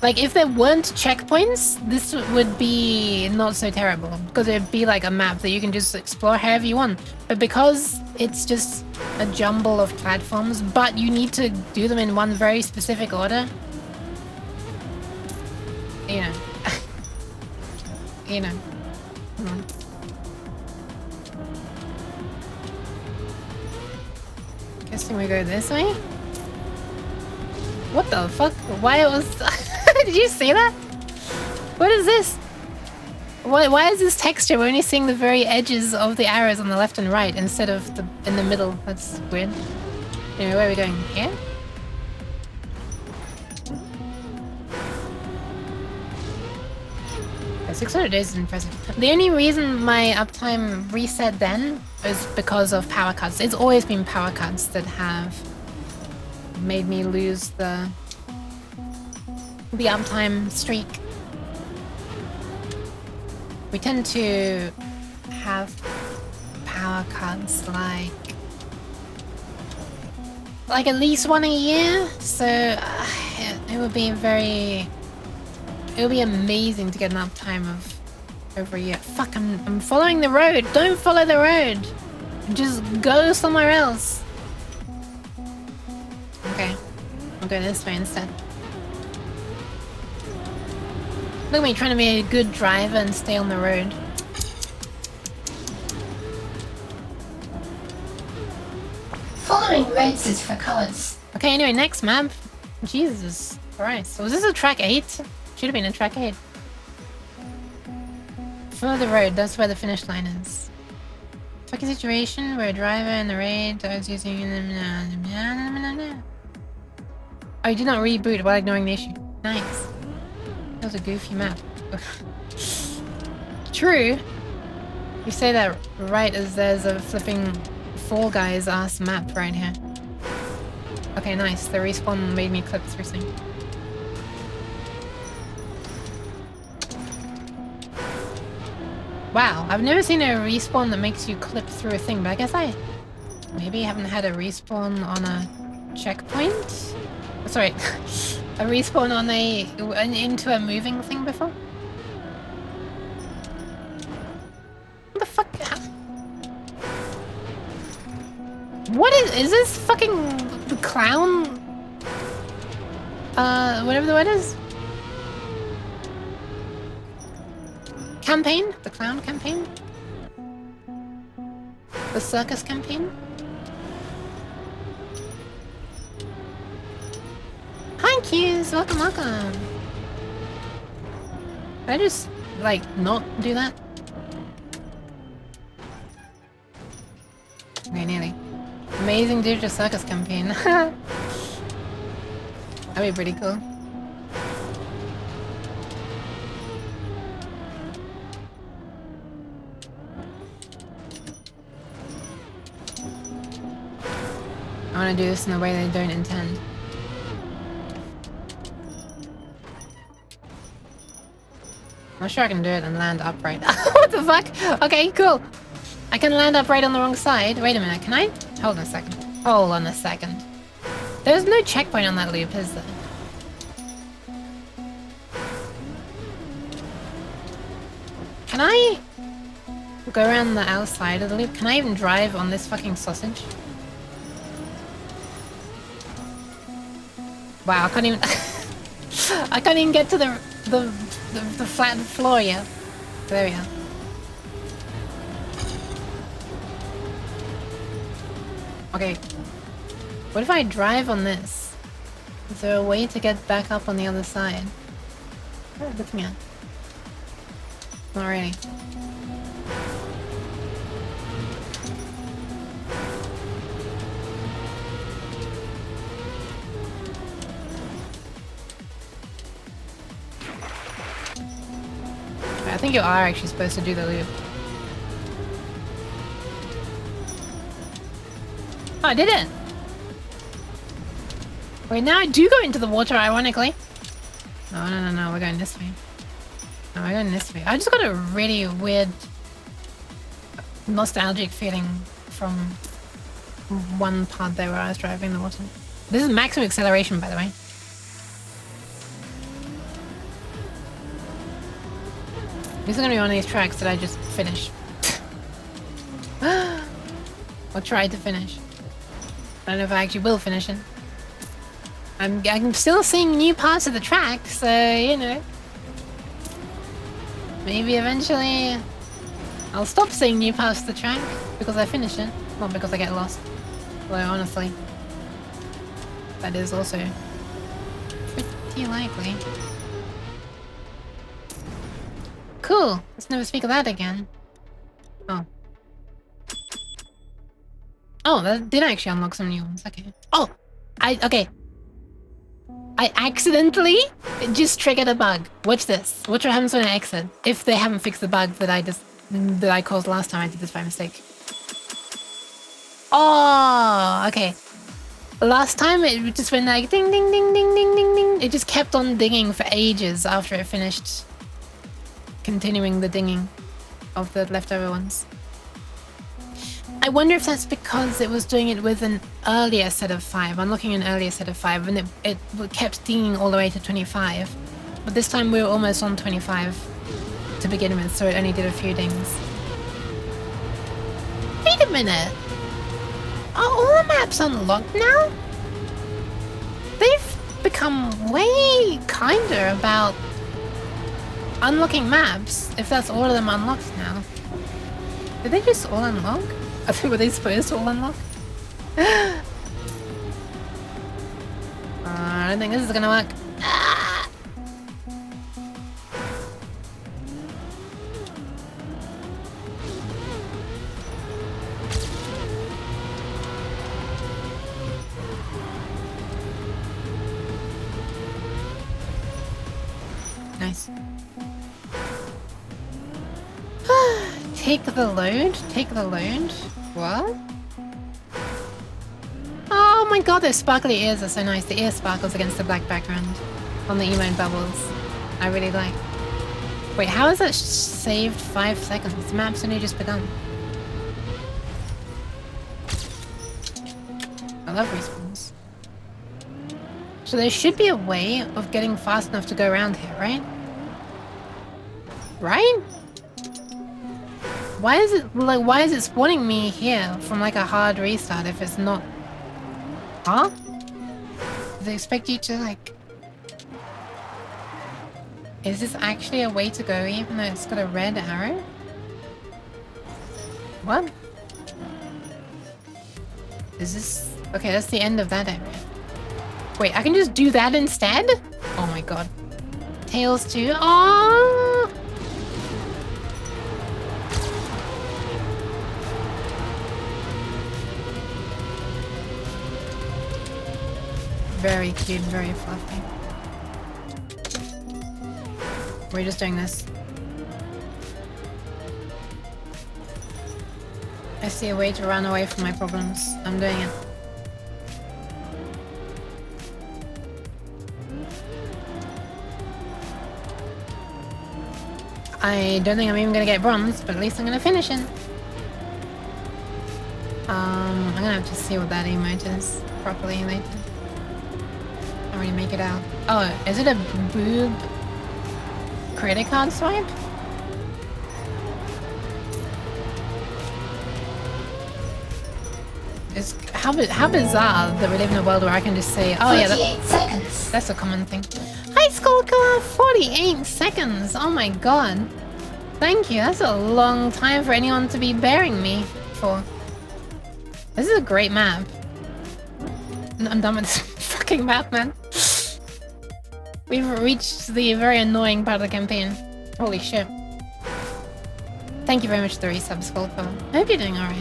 Like, if there weren't checkpoints, this would be not so terrible. Because it'd be like a map that you can just explore however you want. But because it's just a jumble of platforms, but you need to do them in one very specific order. You know. You know. Come on. Guessing we go this way? What the fuck? Why it was... Did you see that? What is this? Why is this texture? We're only seeing the very edges of the arrows on the left and right instead of in the middle. That's weird. Anyway, where are we going? Here? Yeah, 600 days is impressive. The only reason my uptime reset then is because of power cuts. It's always been power cuts that have made me lose the uptime streak. We tend to have power cuts like at least one a year, so it would be amazing to get an uptime of over a year. Fuck, I'm following the road. Don't follow the road. Just go somewhere else. Okay, I'll go this way instead. Look at me trying to be a good driver and stay on the road. Following roads is for cowards. Okay, anyway, next map. Jesus Christ. Was this a track 8? Should have been a track 8. Follow the road, that's where the finish line is. Fucking situation where a driver in the raid I was using... Oh, you did not reboot while ignoring the issue. Nice. That was a goofy map. True. You say that right as there's a flipping Fall Guys ass map right here. Okay, nice. The respawn made me clip through things. Wow, I've never seen a respawn that makes you clip through a thing, but I guess I maybe haven't had a respawn on a checkpoint? Oh, sorry, a respawn on into a moving thing before? What the fuck? What is this fucking clown? Whatever the word is? Campaign? The clown campaign? The circus campaign? Hi, Q's! Welcome, welcome! Can I just, like, not do that? Okay, nearly. Amazing digital circus campaign. That'd be pretty cool. I want to do this in a way they don't intend. I'm not sure I can do it and land upright. What the fuck? Okay, cool. I can land upright on the wrong side. Wait a minute, can I? Hold on a second. Hold on a second. There's no checkpoint on that loop, is there? Can I go around the outside of the loop? Can I even drive on this fucking sausage? Wow, I can't even... I can't even get to the flat floor yet. There we go. Okay. What if I drive on this? Is there a way to get back up on the other side? What are you looking at? Not really. I think you are actually supposed to do the loop. Oh, I did it! Wait, now I do go into the water, ironically. No, we're going this way. No, we're going this way. I just got a really weird nostalgic feeling from one part there where I was driving the water. This is maximum acceleration, by the way. This is gonna be one of these tracks that I just finish. Or try to finish. I don't know if I actually will finish it. I'm still seeing new parts of the track, so you know. Maybe eventually I'll stop seeing new parts of the track because I finish it, not because I get lost. Although honestly, that is also pretty likely. Cool. Let's never speak of that again. Oh. Oh, that did actually unlock some new ones. Okay. Oh! Okay. I accidentally just triggered a bug. Watch this. Watch what happens when I exit. If they haven't fixed the bug that I caused last time I did this by mistake. Oh, okay. Last time it just went like ding ding ding ding ding ding ding. It just kept on dinging for ages after it finished. Continuing the dinging of the leftover ones. I wonder if that's because it was doing it with an earlier set of 5, unlocking an earlier set of 5, and it kept dinging all the way to 25. But this time we were almost on 25 to begin with, so it only did a few dings. Wait a minute! Are all the maps unlocked now? They've become way kinder about unlocking maps, if that's all of them unlocked now. Did they just all unlock? I think were they supposed to all unlock? I don't think this is gonna work. Ah! Nice. Take the load? Take the load? What? Oh my god, those sparkly ears are so nice. The ear sparkles against the black background on the emote bubbles. I really like. Wait, how is it saved 5 seconds? The map's only just begun. I love respawns. So there should be a way of getting fast enough to go around here, right? Right? Why is it spawning me here from like a hard restart if it's not? Huh? Do they expect you to like? Is this actually a way to go even though it's got a red arrow? What? Is this? Okay, that's the end of that area. Wait, I can just do that instead? Oh my god. Tails too? Oh. Very cute, very fluffy. We're just doing this. I see a way to run away from my problems. I'm doing it. I don't think I'm even gonna get bronze, but at least I'm gonna finish it. I'm gonna have to see what that emote is properly later. I don't really make it out. Oh, is it a boob credit card swipe? It's how bizarre that we live in a world where I can just say, oh yeah, seconds. that's a common thing. Hi gold car? 48 seconds. Oh my god. Thank you. That's a long time for anyone to be bearing me for. This is a great map. I'm done with this fucking map, man. We've reached the very annoying part of the campaign. Holy shit. Thank you very much for the resubs, Goldco. I hope you're doing alright.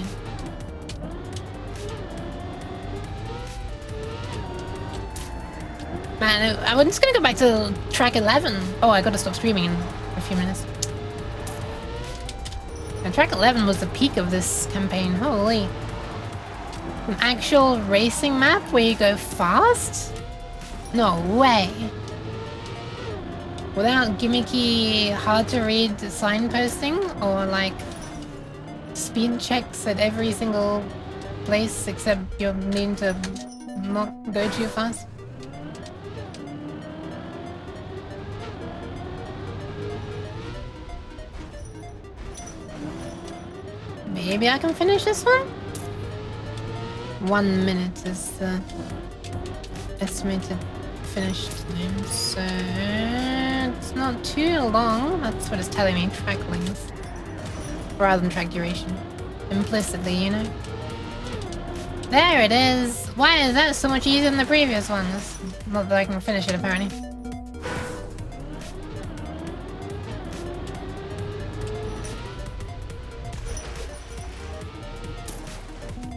Man, I'm just gonna go back to track 11. Oh, I gotta stop streaming in a few minutes. And track 11 was the peak of this campaign. Holy. An actual racing map where you go fast? No way. Without gimmicky, hard to read signposting or like speed checks at every single place except you're needing to not go too fast. Maybe I can finish this one? 1 minute is the estimated finish time, so it's not too long. That's what it's telling me, track length. Rather than track duration. Implicitly, you know? There it is! Why is that so much easier than the previous ones? Not that I can finish it, apparently.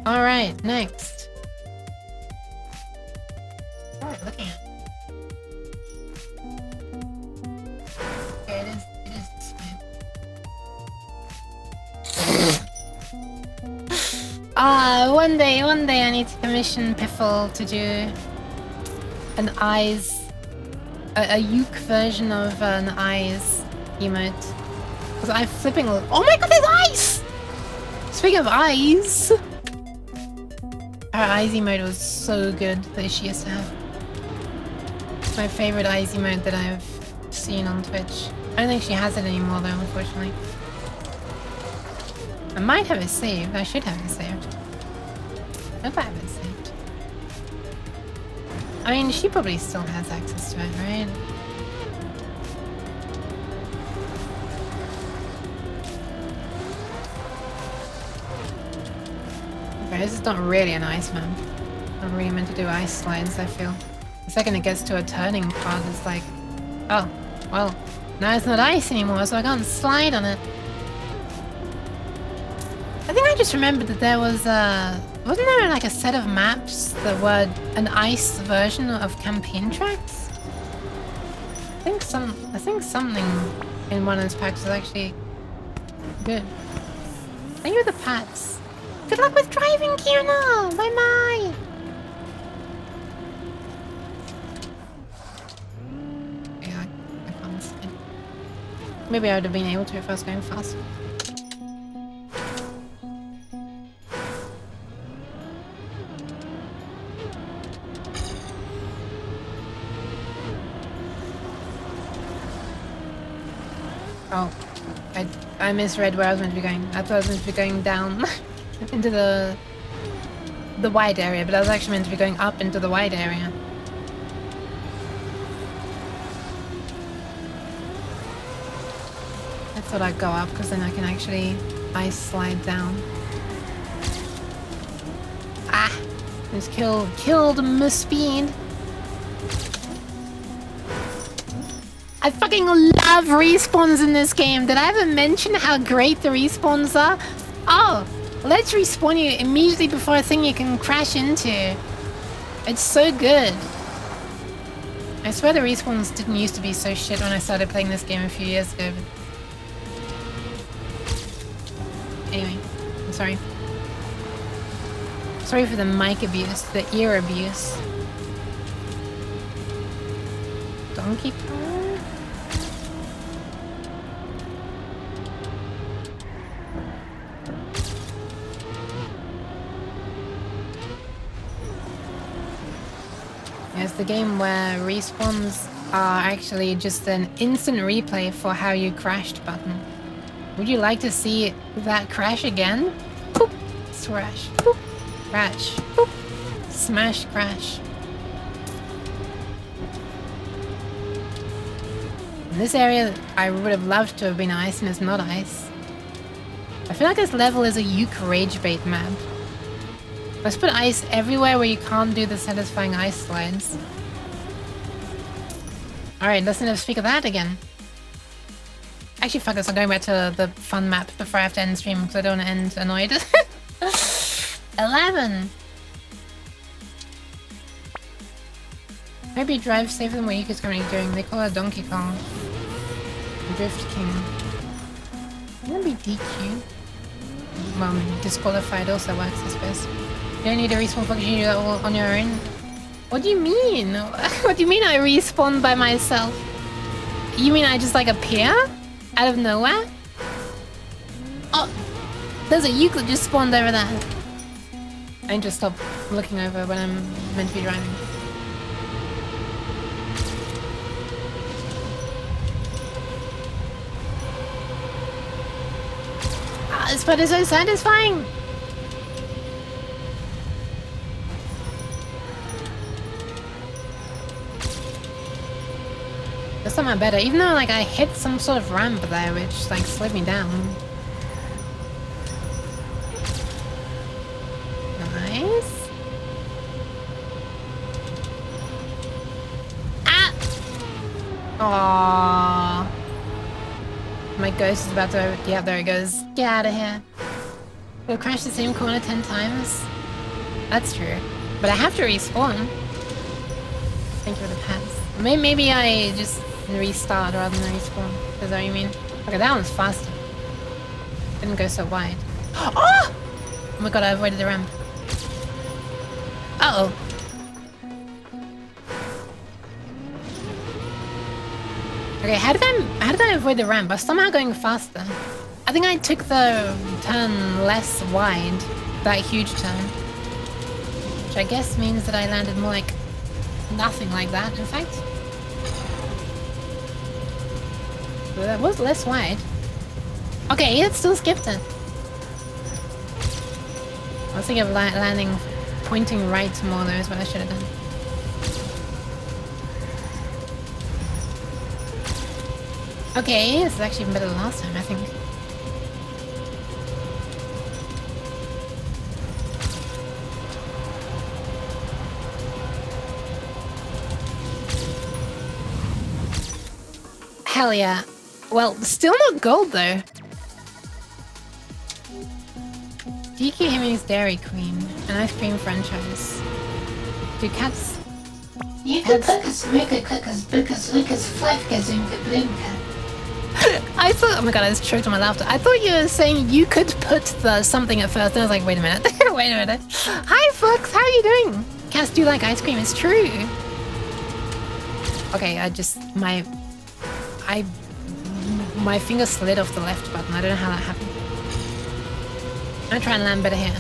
Alright, next. What am I looking at? Okay, it is one day I need to commission Piffle to do an eyes, a Uke version of an eyes emote. Because I'm flipping, oh my god, there's ice! Speaking of eyes, her eyes emote was so good that she used to have. It's my favorite eyes emote that I've seen on Twitch. I don't think she has it anymore though, unfortunately. I might have it saved. I should have it saved. I hope I have it saved. I mean, she probably still has access to it, right? Okay, this is not really an ice map. I'm really meant to do ice slides, I feel. The second it gets to a turning part, it's like, oh, well, now it's not ice anymore, so I can't slide on it. I think I just remembered that there was wasn't there like a set of maps that were an ice version of campaign tracks? I think something in one of those packs was actually good. Thank you for the pats. Good luck with driving, Kiana! Bye bye! Yeah, I can't slide. Maybe I would have been able to if I was going fast. Oh, I misread where I was meant to be going. I thought I was meant to be going down into the wide area, but I was actually meant to be going up into the wide area. I thought I'd go up because then I can actually ice slide down. Ah! Just killed my speed. I fucking love respawns in this game. Did I ever mention how great the respawns are? Oh, let's respawn you immediately before a thing you can crash into. It's so good. I swear the respawns didn't used to be so shit when I started playing this game a few years ago. But anyway, I'm sorry. Sorry for the mic abuse, the ear abuse. Donkey Kong? It's the game where respawns are actually just an instant replay for how you crashed button. Would you like to see that crash again? Boop, smash, boop, crash, boop, smash, crash. This area I would have loved to have been ice and it's not ice. I feel like this level is a Uke rage bait map. Let's put ice everywhere where you can't do the satisfying ice slides. Alright, let's never speak of that again. Actually, fuck this, I'm going back to the fun map before I have to end stream because I don't want to end annoyed. 11! Maybe drive safer than what Yuka's currently doing. They call her Donkey Kong. Drift King. I'm gonna be DQ. Well, disqualified also works, I suppose. You don't need a respawn function, you do that all on your own. What do you mean? What do you mean I respawn by myself? You mean I just like appear? Out of nowhere? Oh! There's a Uke that just spawned over there. I need to stop looking over when I'm meant to be driving. Ah, this part is so satisfying! That's not my better, even though like I hit some sort of ramp there which like slowed me down. Nice. Ah! Aww. My ghost is about to... Yeah, there it goes. Get out of here. We'll crash the same corner 10 times. That's true. But I have to respawn. Thank you for the pants. Maybe I just restart rather than respawn. Is that what you mean? Okay, that one's faster. Didn't go so wide. Oh! Oh my god, I avoided the ramp. Uh-oh. Okay, how did I avoid the ramp? I was somehow going faster. I think I took the turn less wide, that huge turn. Which I guess means that I landed more like nothing like that, in fact. So that was less wide. Okay, it still skipped it. I was thinking of landing, pointing right more, though, is what I should have done. Okay, this is actually even better than last time, I think. Hell yeah. Well, still not gold though. DQ Hemi's Dairy Queen, an ice cream franchise. Do cats... You could clickers, Ruka clickers, Bookers, Lucas, Flyfkers, Oomka Bloomka. I thought... Oh my god, I just choked on my laughter. I thought you were saying you could put the something at first, and I was like, wait a minute. Wait a minute. Hi, Fox, how are you doing? Cats do like ice cream, it's true. Okay, my finger slid off the left button. I don't know how that happened. I'm gonna try and land better here.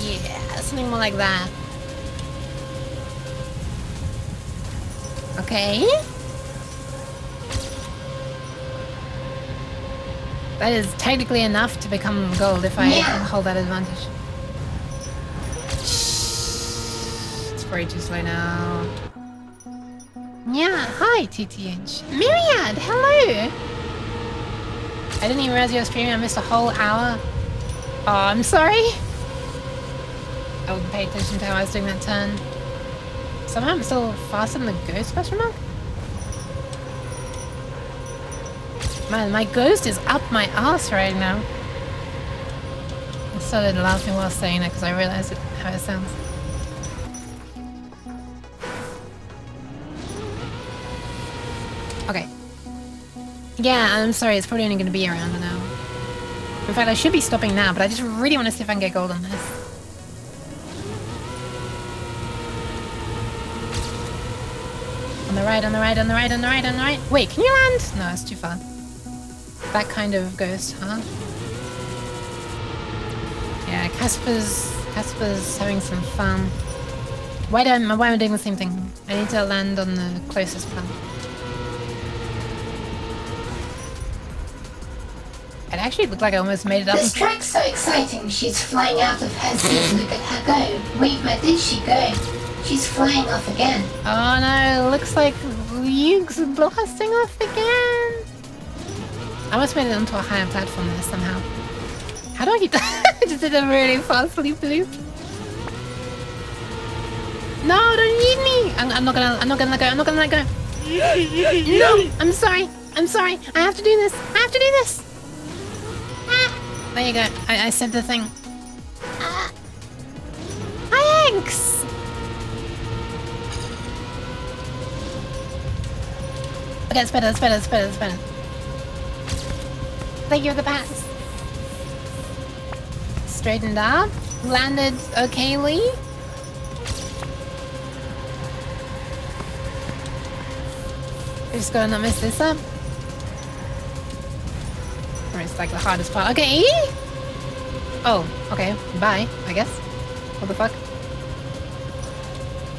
Yeah, something more like that. Okay. That is technically enough to become gold if I hold that advantage. It's way too slow now. Yeah, hi TTH. Myriad, hello! I didn't even realize you were streaming, I missed a whole hour. Oh, I'm sorry. I wouldn't pay attention to how I was doing that turn. Somehow I'm still faster than the ghost, question mark? Man, my ghost is up my ass right now. I started laughing while saying that because I realized how it sounds. Okay. Yeah, I'm sorry, it's probably only going to be around an hour. In fact, I should be stopping now, but I just really want to see if I can get gold on this. On the right, on the right, on the right, on the right, on the right. Wait, can you land? No, it's too far. That kind of ghost, huh? Yeah, Casper's having some fun. Why am I doing the same thing? I need to land on the closest path. It actually looked like I almost made it up. This track's so exciting, she's flying out of her seat. Look at her go. Wait, where did she go? She's flying off again. Oh no, looks like Luke's blasting off again. I must have made it onto a higher platform there somehow. How do I get I just did a really fast loop loop. No, don't eat me! I'm not gonna let go. No! I'm sorry. I have to do this. Ah, there you go. I said the thing. Thanks! Okay, it's better. Thank you for the pass. Straightened up. Landed okayly. Just gotta not mess this up. Or it's like the hardest part. Okay. Oh, okay. Bye, I guess. What the fuck?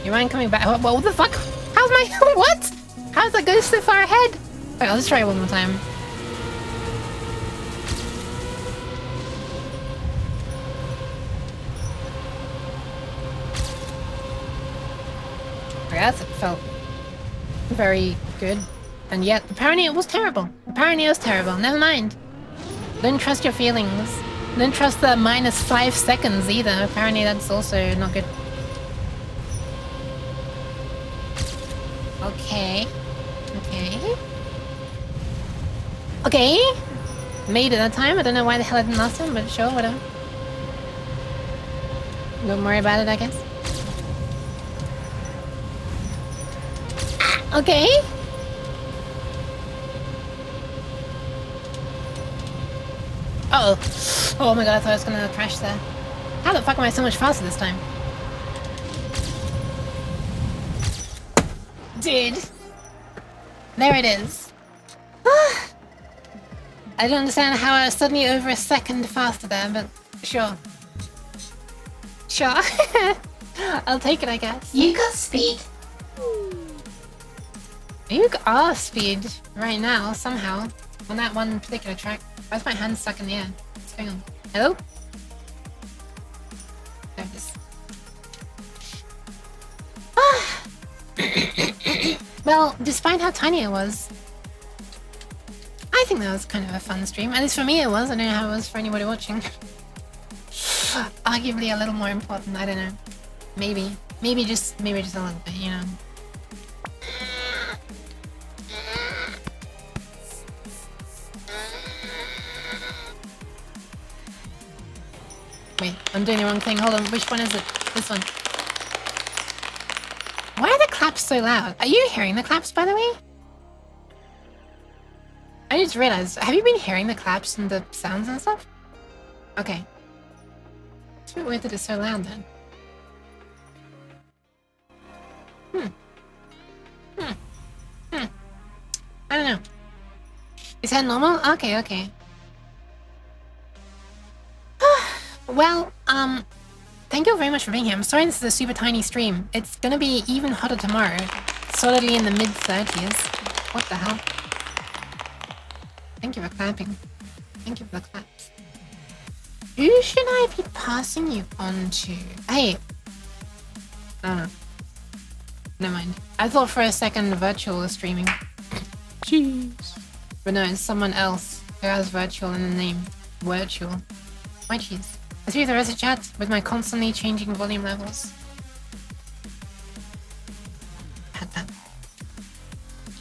You mind coming back? What the fuck? How's my... What? How's that go so far ahead? Wait, I'll just try it one more time. I guess it felt very good. And yet, apparently it was terrible. Never mind. Don't trust your feelings. Don't trust the -5 seconds either. Apparently that's also not good. Okay. Made it that time. I don't know why the hell I didn't last time, but sure, whatever. Don't worry about it, I guess. Okay. Uh-oh. Oh my god, I thought I was gonna crash there. How the fuck am I so much faster this time? Dude. There it is. I don't understand how I was suddenly over a second faster there, but sure. I'll take it, I guess. You got speed. You are speed right now, somehow. On that one particular track. Why is my hand stuck in the air? What's going on? Hello? There it is. Well, despite how tiny it was, I think that was kind of a fun stream. At least for me it was. I don't know how it was for anybody watching. Arguably a little more important, I don't know. Maybe just a little bit, you know. Wait, I'm doing the wrong thing. Hold on, which one is it? This one. Why are the claps so loud? Are you hearing the claps, by the way? I just realized, have you been hearing the claps and the sounds and stuff? Okay. It's a bit weird that it's so loud then. I don't know. Is that normal? Okay. Well, thank you very much for being here. I'm sorry this is a super tiny stream. It's gonna be even hotter tomorrow. Solidly in the mid-30s. What the hell? Thank you for clapping. Thank you for the claps. Who should I be passing you on to? Hey. Oh. Never mind. I thought for a second virtual was streaming. Jeez. But no, it's someone else who has virtual in the name. Virtual. My cheese. I see the rest of chat with my constantly changing volume levels. Had that.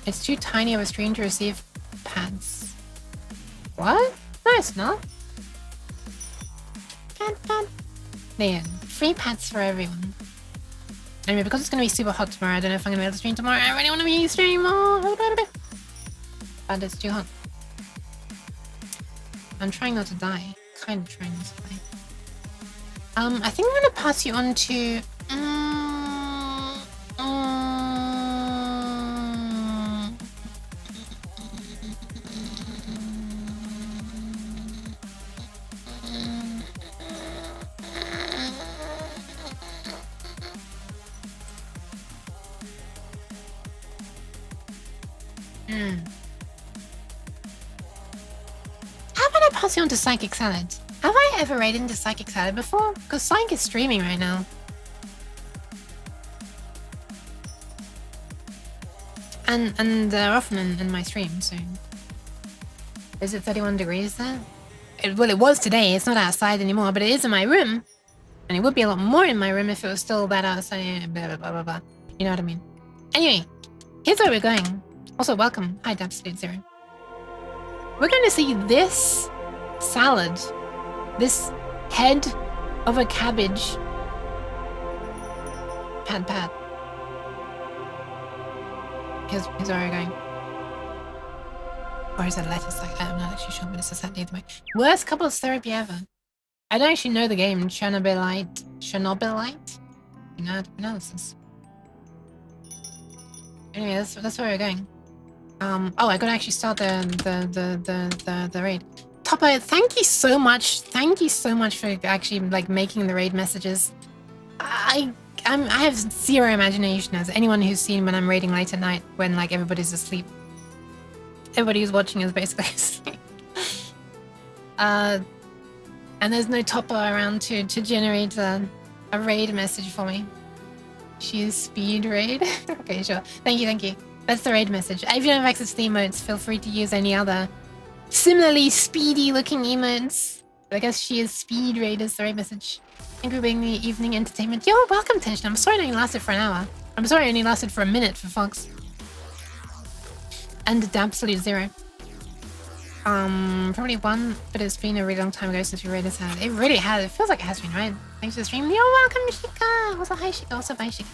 It's too tiny of a stream to receive pads. What? No, it's not. Pad. There. Free pads for everyone. Anyway, because it's gonna be super hot tomorrow, I don't know if I'm gonna be able to stream tomorrow. I really wanna be stream. But it's too hot. I'm trying not to die. Kind of trying not to die. I think I'm gonna pass you on to How about I pass you on to Psychic Salad? Have I ever raided into Psychic Salad before? Because Psychic is streaming right now. and often in my stream. So, is it 31 degrees there? Well, it was today. It's not outside anymore, but it is in my room, and it would be a lot more in my room if it was still that outside. Blah blah blah blah blah. You know what I mean? Anyway, here's where we're going. Also, welcome. Hi, Absolute Zero. We're going to see this salad, this head of a cabbage. Pad. Here's where we're going. Or is it lettuce? Like that? I'm not actually sure, but it's a sad either way. Worst couples therapy ever. I don't actually know the game. Chernobylite. You know how to pronounce this. Anyway, that's where we're going. Oh, I gotta actually start the raid. Topper, thank you so much. Thank you so much for actually like making the raid messages. I have zero imagination, as anyone who's seen when I'm raiding late at night when like everybody's asleep. Everybody who's watching is basically asleep. And there's no Topper around to generate a raid message for me. She is speed raid. Okay, sure. Thank you. That's the raid message. If you don't have access to the emotes, feel free to use any other similarly speedy looking emotes. But I guess she is speed raid is the raid message. Thank you for being the evening entertainment. You're welcome, Tension. I'm sorry it only lasted for an hour. I'm sorry it only lasted for a minute for Fox. And the Absolute Zero. Probably one, but it's been a really long time ago since we raided had. It really has. It feels like it has been, right? Thanks for the stream. You're welcome, Shika. Also, hi, Shika. Also, bye, Shika.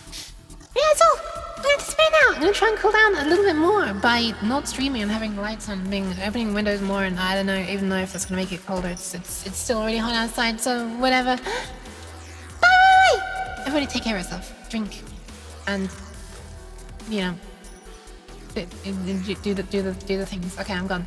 Yeah, it's all. I'm going to spin out. I'm going to try and cool down a little bit more by not streaming and having the lights on, opening windows more, and I don't know, even though if that's going to make it colder, it's still really hot outside, so whatever. Bye! Everybody take care of yourself. Drink. And, you know, do the things. Okay, I'm gone.